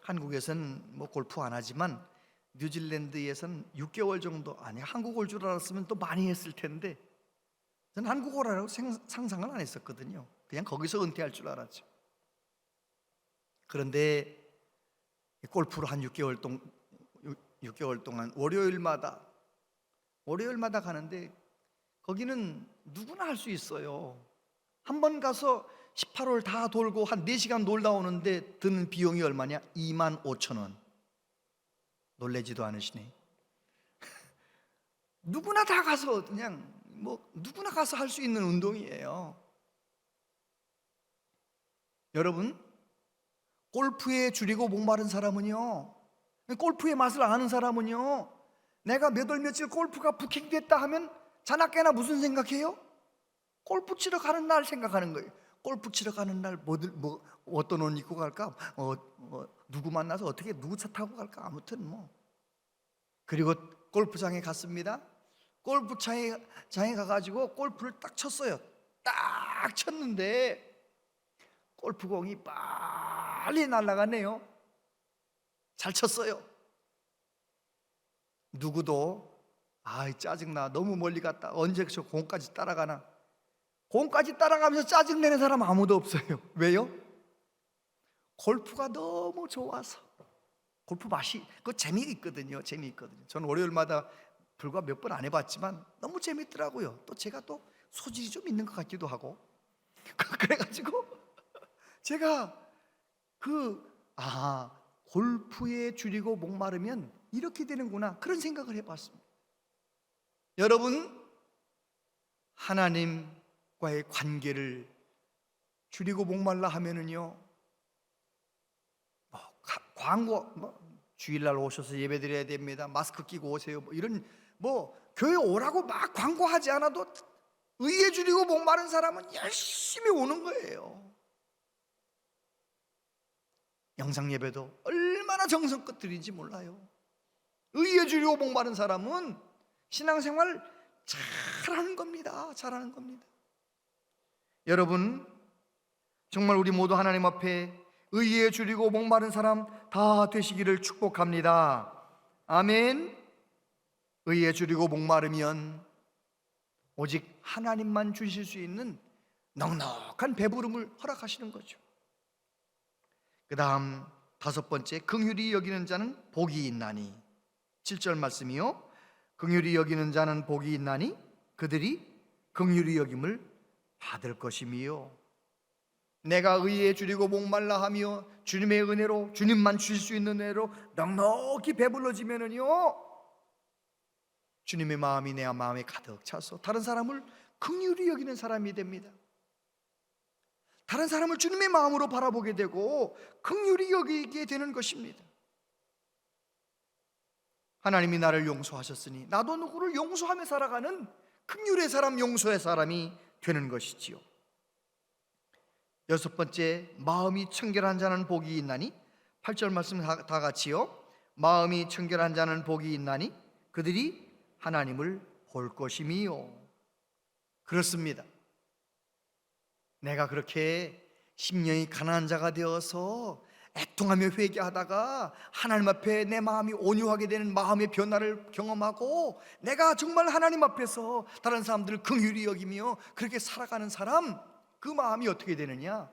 한국에서는 뭐 골프 안 하지만 뉴질랜드에서는 6개월 정도, 아니 한국 올 줄 알았으면 또 많이 했을 텐데 저는 한국 오라고 상상을 안 했었거든요. 그냥 거기서 은퇴할 줄 알았죠. 그런데 골프를 한 6개월 동안 월요일마다 가는데 거기는 누구나 할 수 있어요. 한 번 가서 18홀 다 돌고 한 4시간 놀다 오는데 드는 비용이 얼마냐? 25,000원. 놀래지도 않으시네. 누구나 다 가서 그냥 누구나 가서 할 수 있는 운동이에요. 여러분, 골프에 줄이고 목마른 사람은요, 골프의 맛을 아는 사람은요, 내가 몇 월 며칠 골프가 부킹됐다 하면 자나깨나 무슨 생각해요? 골프 치러 가는 날 생각하는 거예요. 골프 치러 가는 날 어떤 옷 입고 갈까? 누구 만나서 어떻게 누구 차 타고 갈까? 아무튼 그리고 골프장에 갔습니다. 골프장에 가가지고 골프를 딱 쳤어요. 딱 쳤는데 골프공이 빨리 날아가네요. 잘 쳤어요. 누구도 짜증나, 너무 멀리 갔다, 언제 저 공까지 따라가나. 공까지 따라가면서 짜증내는 사람 아무도 없어요. 왜요? 골프가 너무 좋아서. 골프 맛이, 그 재미있거든요. 저는 월요일마다 불과 몇 번 안 해봤지만 너무 재밌더라고요. 또 제가 또 소질이 좀 있는 것 같기도 하고. 그래가지고 제가 골프에 줄이고 목마르면 이렇게 되는구나, 그런 생각을 해봤습니다. 여러분, 하나님과의 관계를 줄이고 목말라 하면은요, 광고, 주일날 오셔서 예배드려야 됩니다, 마스크 끼고 오세요, 이런 교회 오라고 막 광고하지 않아도 의에 줄이고 목마른 사람은 열심히 오는 거예요. 영상 예배도 얼마나 정성껏 드린지 몰라요. 의에 줄이고 목마른 사람은 신앙생활 잘하는 겁니다. 여러분, 정말 우리 모두 하나님 앞에 의에 줄이고 목마른 사람 다 되시기를 축복합니다. 아멘. 의에 줄이고 목마르면 오직 하나님만 주실 수 있는 넉넉한 배부름을 허락하시는 거죠. 그 다음 5번째, 긍휼히 여기는 자는 복이 있나니. 7절 말씀이요, 긍휼히 여기는 자는 복이 있나니 그들이 긍휼히 여김을 받을 것이미요. 내가 의에 줄이고 목말라 하며 주님의 은혜로, 주님만 주실 수 있는 은혜로 넉넉히 배불러지면은요, 주님의 마음이 내 마음에 가득 차서 다른 사람을 긍휼히 여기는 사람이 됩니다. 다른 사람을 주님의 마음으로 바라보게 되고 긍휼히 여기게 되는 것입니다. 하나님이 나를 용서하셨으니 나도 누구를 용서하며 살아가는 긍휼의 사람, 용서의 사람이 되는 것이지요. 6번째, 마음이 청결한 자는 복이 있나니. 8절 말씀 다 같이요. 마음이 청결한 자는 복이 있나니 그들이 하나님을 볼 것임이요. 그렇습니다. 내가 그렇게 심령이 가난한 자가 되어서 애통하며 회개하다가 하나님 앞에 내 마음이 온유하게 되는 마음의 변화를 경험하고 내가 정말 하나님 앞에서 다른 사람들을 긍휼히 여기며 그렇게 살아가는 사람, 그 마음이 어떻게 되느냐?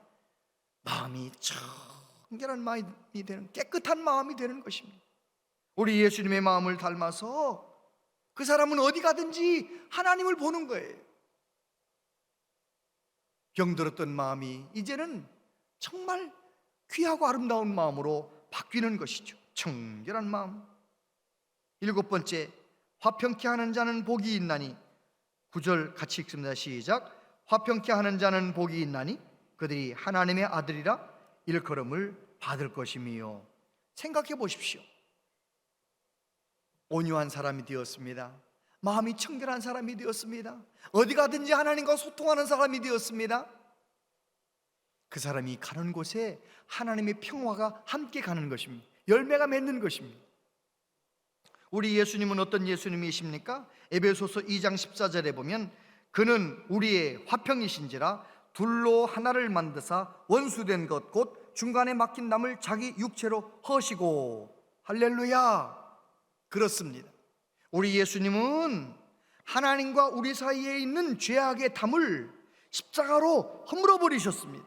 마음이 청결한 마음이 되는, 깨끗한 마음이 되는 것입니다. 우리 예수님의 마음을 닮아서 그 사람은 어디 가든지 하나님을 보는 거예요. 병들었던 마음이 이제는 정말 귀하고 아름다운 마음으로 바뀌는 것이죠. 청결한 마음. 7번째, 화평케 하는 자는 복이 있나니. 9절 같이 읽습니다. 시작. 화평케 하는 자는 복이 있나니 그들이 하나님의 아들이라 일컬음을 받을 것이며. 생각해 보십시오. 온유한 사람이 되었습니다. 마음이 청결한 사람이 되었습니다. 어디 가든지 하나님과 소통하는 사람이 되었습니다. 그 사람이 가는 곳에 하나님의 평화가 함께 가는 것입니다. 열매가 맺는 것입니다. 우리 예수님은 어떤 예수님이십니까? 에베소서 2장 14절에 보면 그는 우리의 화평이신지라 둘로 하나를 만드사 원수된 것 곧 중간에 막힌 남을 자기 육체로 허시고. 할렐루야. 그렇습니다. 우리 예수님은 하나님과 우리 사이에 있는 죄악의 담을 십자가로 허물어 버리셨습니다.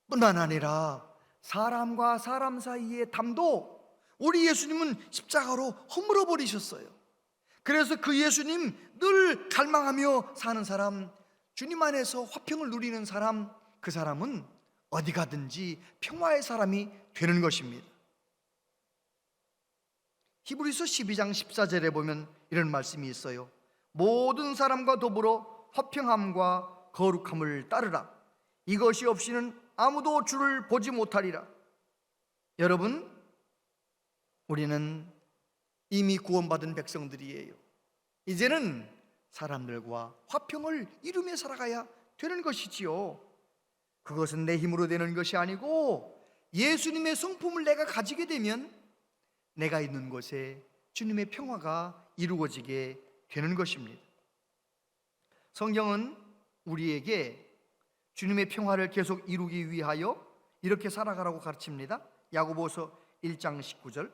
뿐만 아니라 사람과 사람 사이의 담도 우리 예수님은 십자가로 허물어 버리셨어요. 그래서 그 예수님 늘 갈망하며 사는 사람, 주님 안에서 화평을 누리는 사람, 그 사람은 어디 가든지 평화의 사람이 되는 것입니다. 히브리서 12장 14절에 보면 이런 말씀이 있어요. 모든 사람과 더불어 화평함과 거룩함을 따르라. 이것이 없이는 아무도 주를 보지 못하리라. 여러분, 우리는 이미 구원받은 백성들이에요. 이제는 사람들과 화평을 이루며 살아가야 되는 것이지요. 그것은 내 힘으로 되는 것이 아니고 예수님의 성품을 내가 가지게 되면 내가 있는 곳에 주님의 평화가 이루어지게 되는 것입니다. 성경은 우리에게 주님의 평화를 계속 이루기 위하여 이렇게 살아가라고 가르칩니다. 야고보서 1장 19절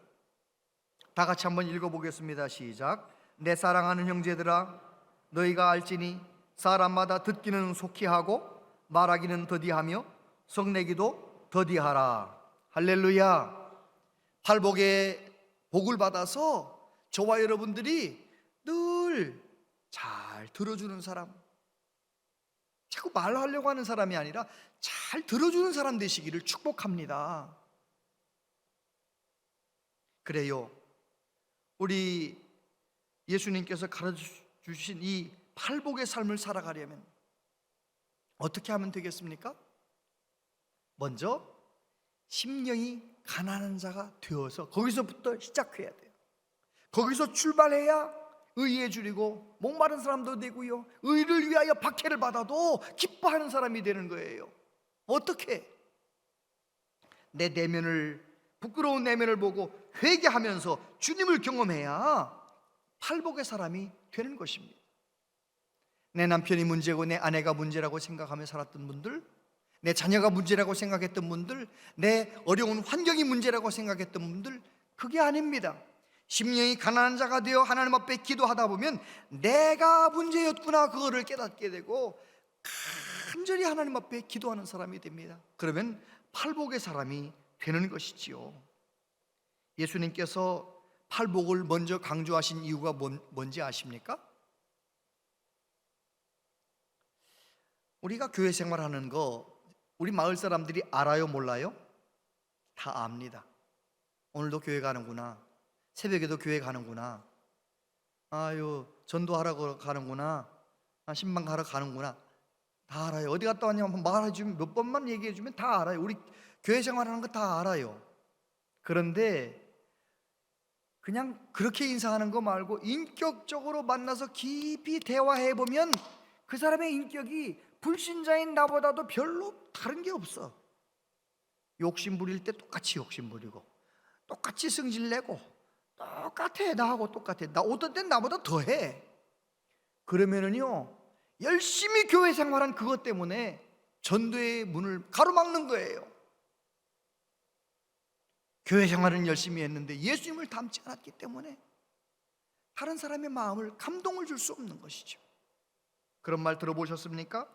다 같이 한번 읽어보겠습니다. 시작. 내 사랑하는 형제들아, 너희가 알지니 사람마다 듣기는 속히 하고 말하기는 더디하며 성내기도 더디하라. 할렐루야. 팔복의 복을 받아서 저와 여러분들이 늘 잘 들어주는 사람, 자꾸 말하려고 하는 사람이 아니라 잘 들어주는 사람 되시기를 축복합니다. 그래요, 우리 예수님께서 가르쳐주신 이 팔복의 삶을 살아가려면 어떻게 하면 되겠습니까? 먼저 심령이 가난한 자가 되어서 거기서부터 시작해야 돼요. 거기서 출발해야 의에 줄이고 목마른 사람도 되고요, 의를 위하여 박해를 받아도 기뻐하는 사람이 되는 거예요. 어떻게? 내 내면을, 부끄러운 내면을 보고 회개하면서 주님을 경험해야 팔복의 사람이 되는 것입니다. 내 남편이 문제고 내 아내가 문제라고 생각하며 살았던 분들, 내 자녀가 문제라고 생각했던 분들, 내 어려운 환경이 문제라고 생각했던 분들, 그게 아닙니다. 심령이 가난한 자가 되어 하나님 앞에 기도하다 보면 내가 문제였구나, 그거를 깨닫게 되고 간절히 하나님 앞에 기도하는 사람이 됩니다. 그러면 팔복의 사람이 되는 것이지요. 예수님께서 팔복을 먼저 강조하신 이유가 뭔지 아십니까? 우리가 교회 생활하는 거 우리 마을 사람들이 알아요, 몰라요? 다 압니다. 오늘도 교회 가는구나, 새벽에도 교회 가는구나, 아유 전도하러 가는구나, 신방 가러 가는구나, 다 알아요. 어디 갔다 왔냐 한번 말해주면, 몇 번만 얘기해주면 다 알아요. 우리 교회 생활하는 거 다 알아요. 그런데 그냥 그렇게 인사하는 거 말고 인격적으로 만나서 깊이 대화해보면 그 사람의 인격이 불신자인 나보다도 별로 다른 게 없어. 욕심 부릴 때 똑같이 욕심 부리고 똑같이 성질내고 똑같아. 나하고 똑같아. 나 어떤 땐 나보다 더해. 그러면은요, 열심히 교회 생활한 그것 때문에 전도의 문을 가로막는 거예요. 교회 생활은 열심히 했는데 예수님을 닮지 않았기 때문에 다른 사람의 마음을 감동을 줄 수 없는 것이죠. 그런 말 들어보셨습니까?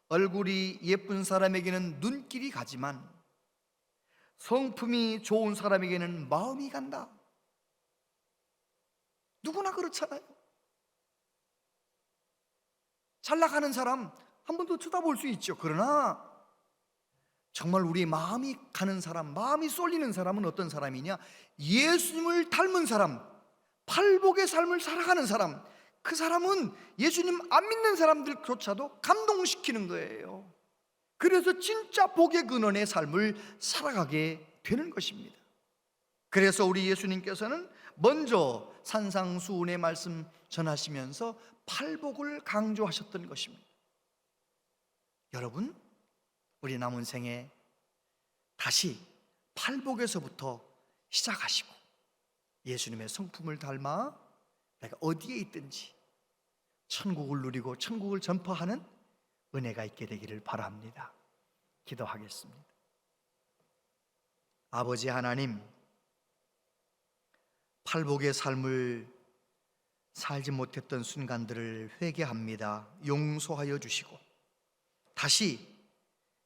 얼굴이 예쁜 사람에게는 눈길이 가지만 성품이 좋은 사람에게는 마음이 간다. 누구나 그렇잖아요. 잘 나가는 사람 한 번 더 쳐다볼 수 있죠. 그러나 정말 우리 마음이 가는 사람, 마음이 쏠리는 사람은 어떤 사람이냐? 예수님을 닮은 사람, 팔복의 삶을 살아가는 사람. 그 사람은 예수님 안 믿는 사람들조차도 감동시키는 거예요. 그래서 진짜 복의 근원의 삶을 살아가게 되는 것입니다. 그래서 우리 예수님께서는 먼저 산상수훈의 말씀 전하시면서 팔복을 강조하셨던 것입니다. 여러분, 우리 남은 생에 다시 팔복에서부터 시작하시고 예수님의 성품을 닮아 내가 어디에 있든지 천국을 누리고 천국을 전파하는 은혜가 있게 되기를 바랍니다. 기도하겠습니다. 아버지 하나님, 팔복의 삶을 살지 못했던 순간들을 회개합니다. 용서하여 주시고 다시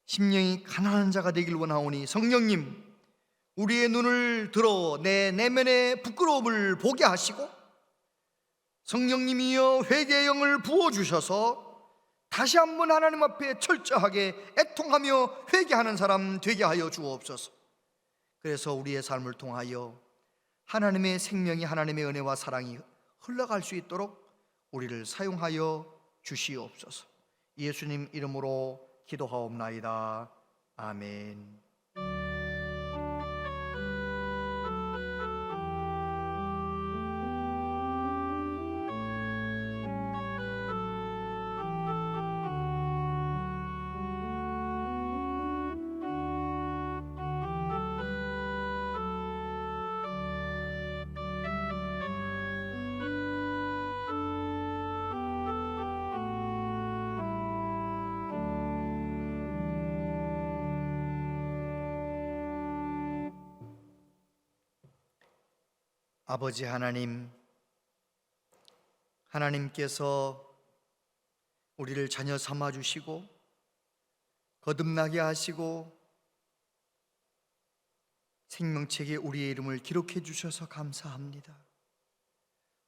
심령이 가난한 자가 되길 원하오니 성령님, 우리의 눈을 들어 내 내면의 부끄러움을 보게 하시고 성령님이여 회개의 영을 부어주셔서 다시 한번 하나님 앞에 철저하게 애통하며 회개하는 사람 되게 하여 주옵소서. 그래서 우리의 삶을 통하여 하나님의 생명이, 하나님의 은혜와 사랑이 흘러갈 수 있도록 우리를 사용하여 주시옵소서. 예수님 이름으로 기도하옵나이다. 아멘. 아버지 하나님, 하나님께서 우리를 자녀 삼아 주시고 거듭나게 하시고 생명책에 우리의 이름을 기록해 주셔서 감사합니다.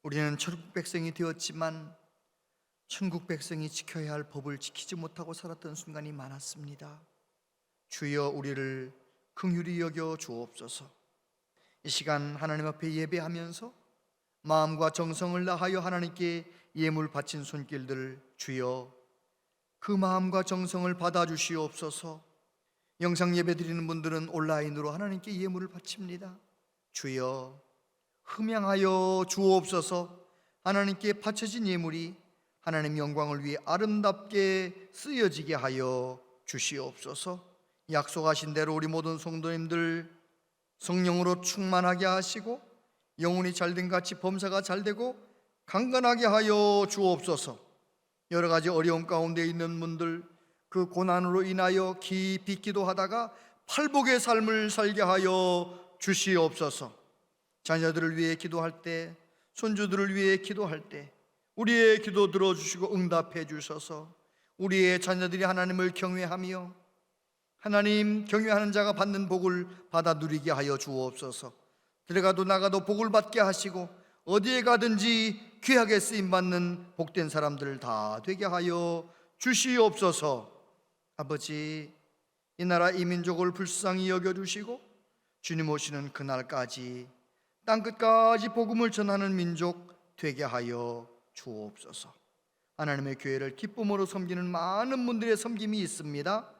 우리는 천국 백성이 되었지만 천국 백성이 지켜야 할 법을 지키지 못하고 살았던 순간이 많았습니다. 주여 우리를 긍휼히 여겨 주옵소서. 이 시간 하나님 앞에 예배하면서 마음과 정성을 다하여 하나님께 예물 바친 손길들 주여 그 마음과 정성을 받아주시옵소서. 영상 예배 드리는 분들은 온라인으로 하나님께 예물을 바칩니다. 주여 흠양하여 주옵소서. 하나님께 바쳐진 예물이 하나님 영광을 위해 아름답게 쓰여지게 하여 주시옵소서. 약속하신 대로 우리 모든 성도님들 성령으로 충만하게 하시고 영혼이 잘된 같이 범사가 잘되고 강건하게 하여 주옵소서. 여러 가지 어려움 가운데 있는 분들, 그 고난으로 인하여 깊이 기도하다가 팔복의 삶을 살게 하여 주시옵소서. 자녀들을 위해 기도할 때, 손주들을 위해 기도할 때 우리의 기도 들어주시고 응답해 주셔서 우리의 자녀들이 하나님을 경외하며 하나님 경외하는 자가 받는 복을 받아 누리게 하여 주옵소서. 들어가도 나가도 복을 받게 하시고 어디에 가든지 귀하게 쓰임받는 복된 사람들 다 되게 하여 주시옵소서. 아버지, 이 나라 이 민족을 불쌍히 여겨주시고 주님 오시는 그날까지 땅끝까지 복음을 전하는 민족 되게 하여 주옵소서. 하나님의 교회를 기쁨으로 섬기는 많은 분들의 섬김이 있습니다.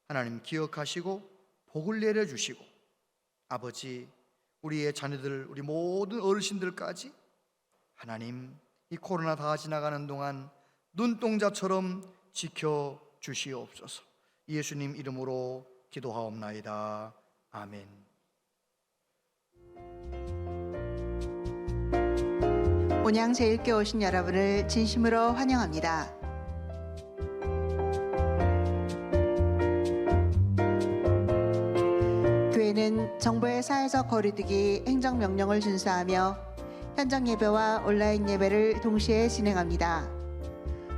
하나님 기억하시고 복을 내려주시고 아버지, 우리의 자녀들, 우리 모든 어르신들까지 하나님 이 코로나 다 지나가는 동안 눈동자처럼 지켜주시옵소서. 예수님 이름으로 기도하옵나이다. 아멘. 온양제일교회 오신 여러분을 진심으로 환영합니다. 교회 교회는 정부의 사회적 거리두기 행정명령을 준수하며 현장 예배와 온라인 예배를 동시에 진행합니다.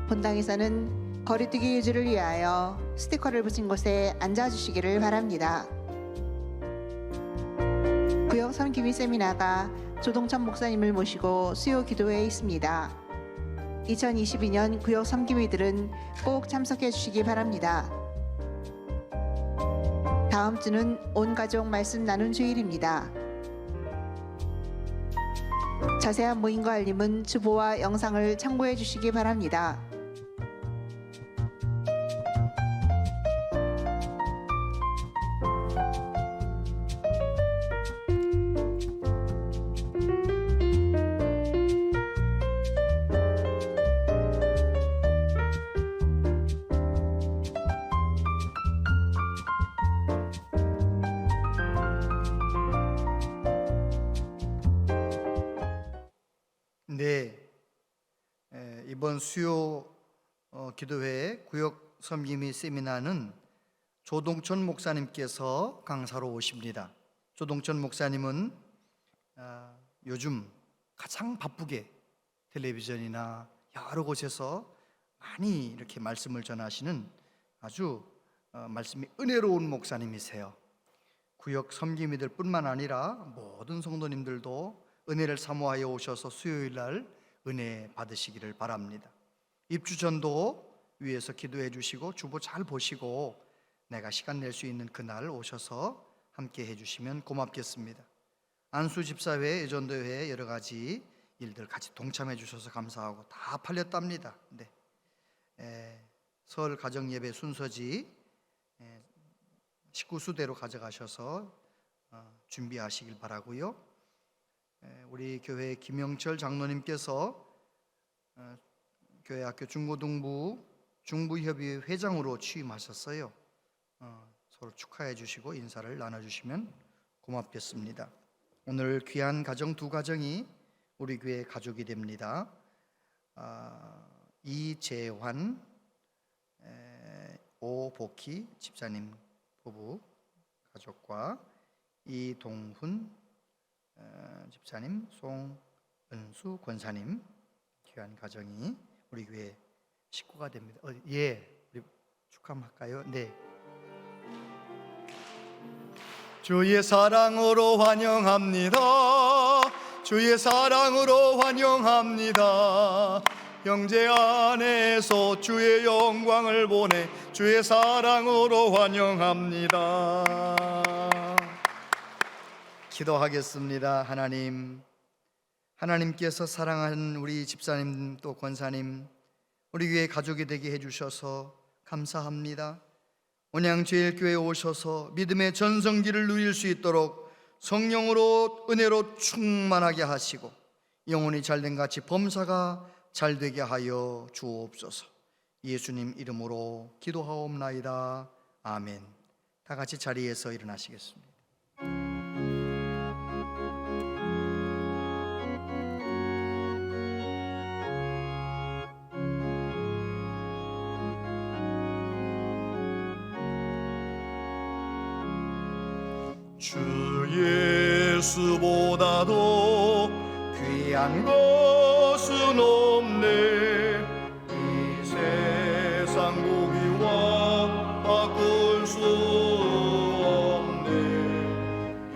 본당에서는 거리두기 유지를 위하여 스티커를 붙인 곳에 앉아주시기를 바랍니다. 구역 섬김이 세미나가 조동천 목사님을 모시고 수요 기도회에 있습니다. 2022년 구역 섬김이들은 꼭 참석해 주시기 바랍니다. 다음 주는 온 가족 말씀 나눈 주일입니다. 자세한 모임과 알림은 주보와 영상을 참고해 주시기 바랍니다. 네, 이번 수요 기도회 구역 섬김이 세미나는 조동천 목사님께서 강사로 오십니다. 조동천 목사님은 요즘 가장 바쁘게 텔레비전이나 여러 곳에서 많이 이렇게 말씀을 전하시는 아주 말씀이 은혜로운 목사님이세요. 구역 섬김이들 뿐만 아니라 모든 성도님들도 은혜를 사모하여 오셔서 수요일 날 은혜 받으시기를 바랍니다. 입주 전도 위에서 기도해 주시고 주보 잘 보시고 내가 시간 낼 수 있는 그날 오셔서 함께 해주시면 고맙겠습니다. 안수 집사회, 예전도회 여러 가지 일들 같이 동참해 주셔서 감사하고 다 팔렸답니다. 네. 설 가정 예배 순서지 19수대로 가져가셔서 준비하시길 바라고요. 우리 교회 김영철 장로님께서 교회 학교 중고등부 중부협의회 회장으로 취임하셨어요. 서로 축하해 주시고 인사를 나눠주시면 고맙겠습니다. 오늘 귀한 가정 두 가정이 우리 교회 가족이 됩니다. 이재환, 오복희 집사님 부부 가족과 이동훈 집사님, 송은수 권사님 귀한 가정이 우리 교회 식구가 됩니다. 예, 우리 축하할까요? 네. 주의 사랑으로 환영합니다. 주의 사랑으로 환영합니다. 형제 안에서 주의 영광을 보내 주의 사랑으로 환영합니다. 기도하겠습니다. 하나님께서 사랑하는 우리 집사님 또 권사님 우리 교회 가족이 되게 해주셔서 감사합니다. 온양제일교회에 오셔서 믿음의 전성기를 누릴 수 있도록 성령으로 은혜로 충만하게 하시고 영혼이 잘된 같이 범사가 잘되게 하여 주옵소서. 예수님 이름으로 기도하옵나이다. 아멘. 다 같이 자리에서 일어나시겠습니다. 주 예수보다도 귀한 것은 없네. 이 세상 고기와 바꿀 수 없네.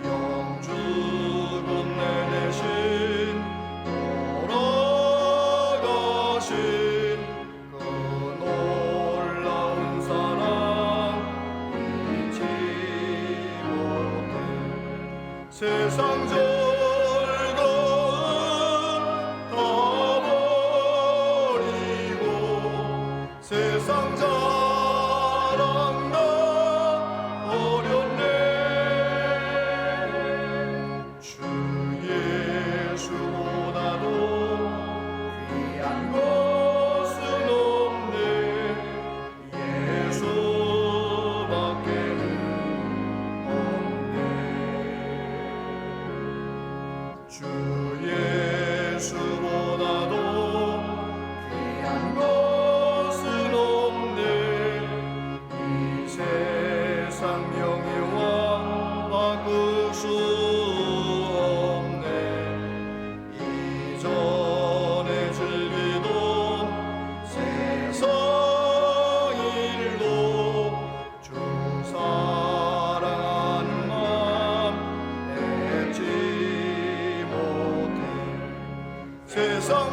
영주권 내내신 돌아가신 그 놀라운 사랑 잊지 못해. 세상 즐거움 다 버리고 세상 자랑 다 버렸네. 주 예수보다도 귀한 것은 없네. 예수밖에는 없네.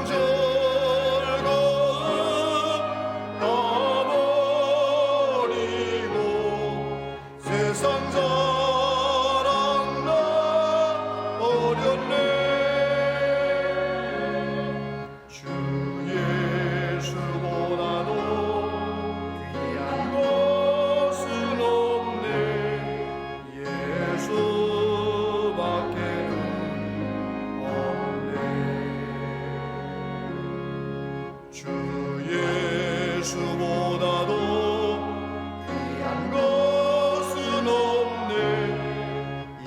즐거움 다 버리고 세상 자랑 나 버렸네. 주 예수보다도 귀한 것은 없네. 예수밖에는 없네. 주 예수보다도 귀한 것은 없네. 이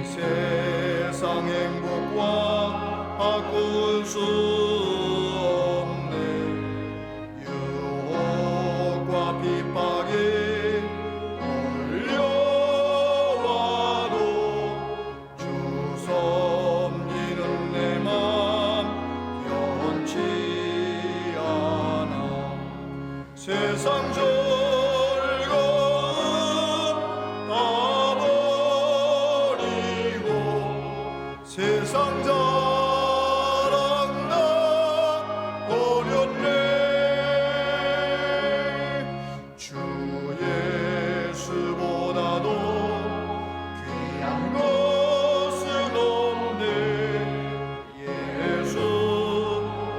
세상 행복과 바꿀 수 없네. 유혹과 핍박에 걸려와도 주 섬기는 내 맘 변치 않아. 세상 즐거움 다 버리고 세상 자랑 나 버렸네. 주 예수보다도 귀한 것은 없네.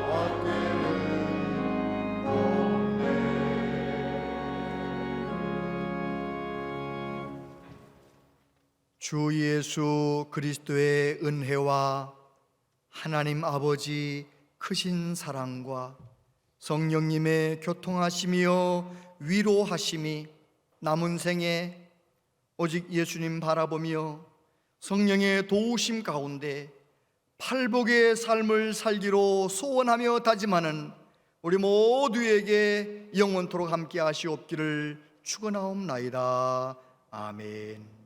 예수밖에는 없네. 주 예수 그리스도의 은혜와 하나님 아버지 크신 사랑과 성령님의 교통하심이여 위로하심이 남은 생에 오직 예수님 바라보며 성령의 도우심 가운데 팔복의 삶을 살기로 소원하며 다짐하는 우리 모두에게 영원토록 함께 하시옵기를 축원하옵나이다. 아멘.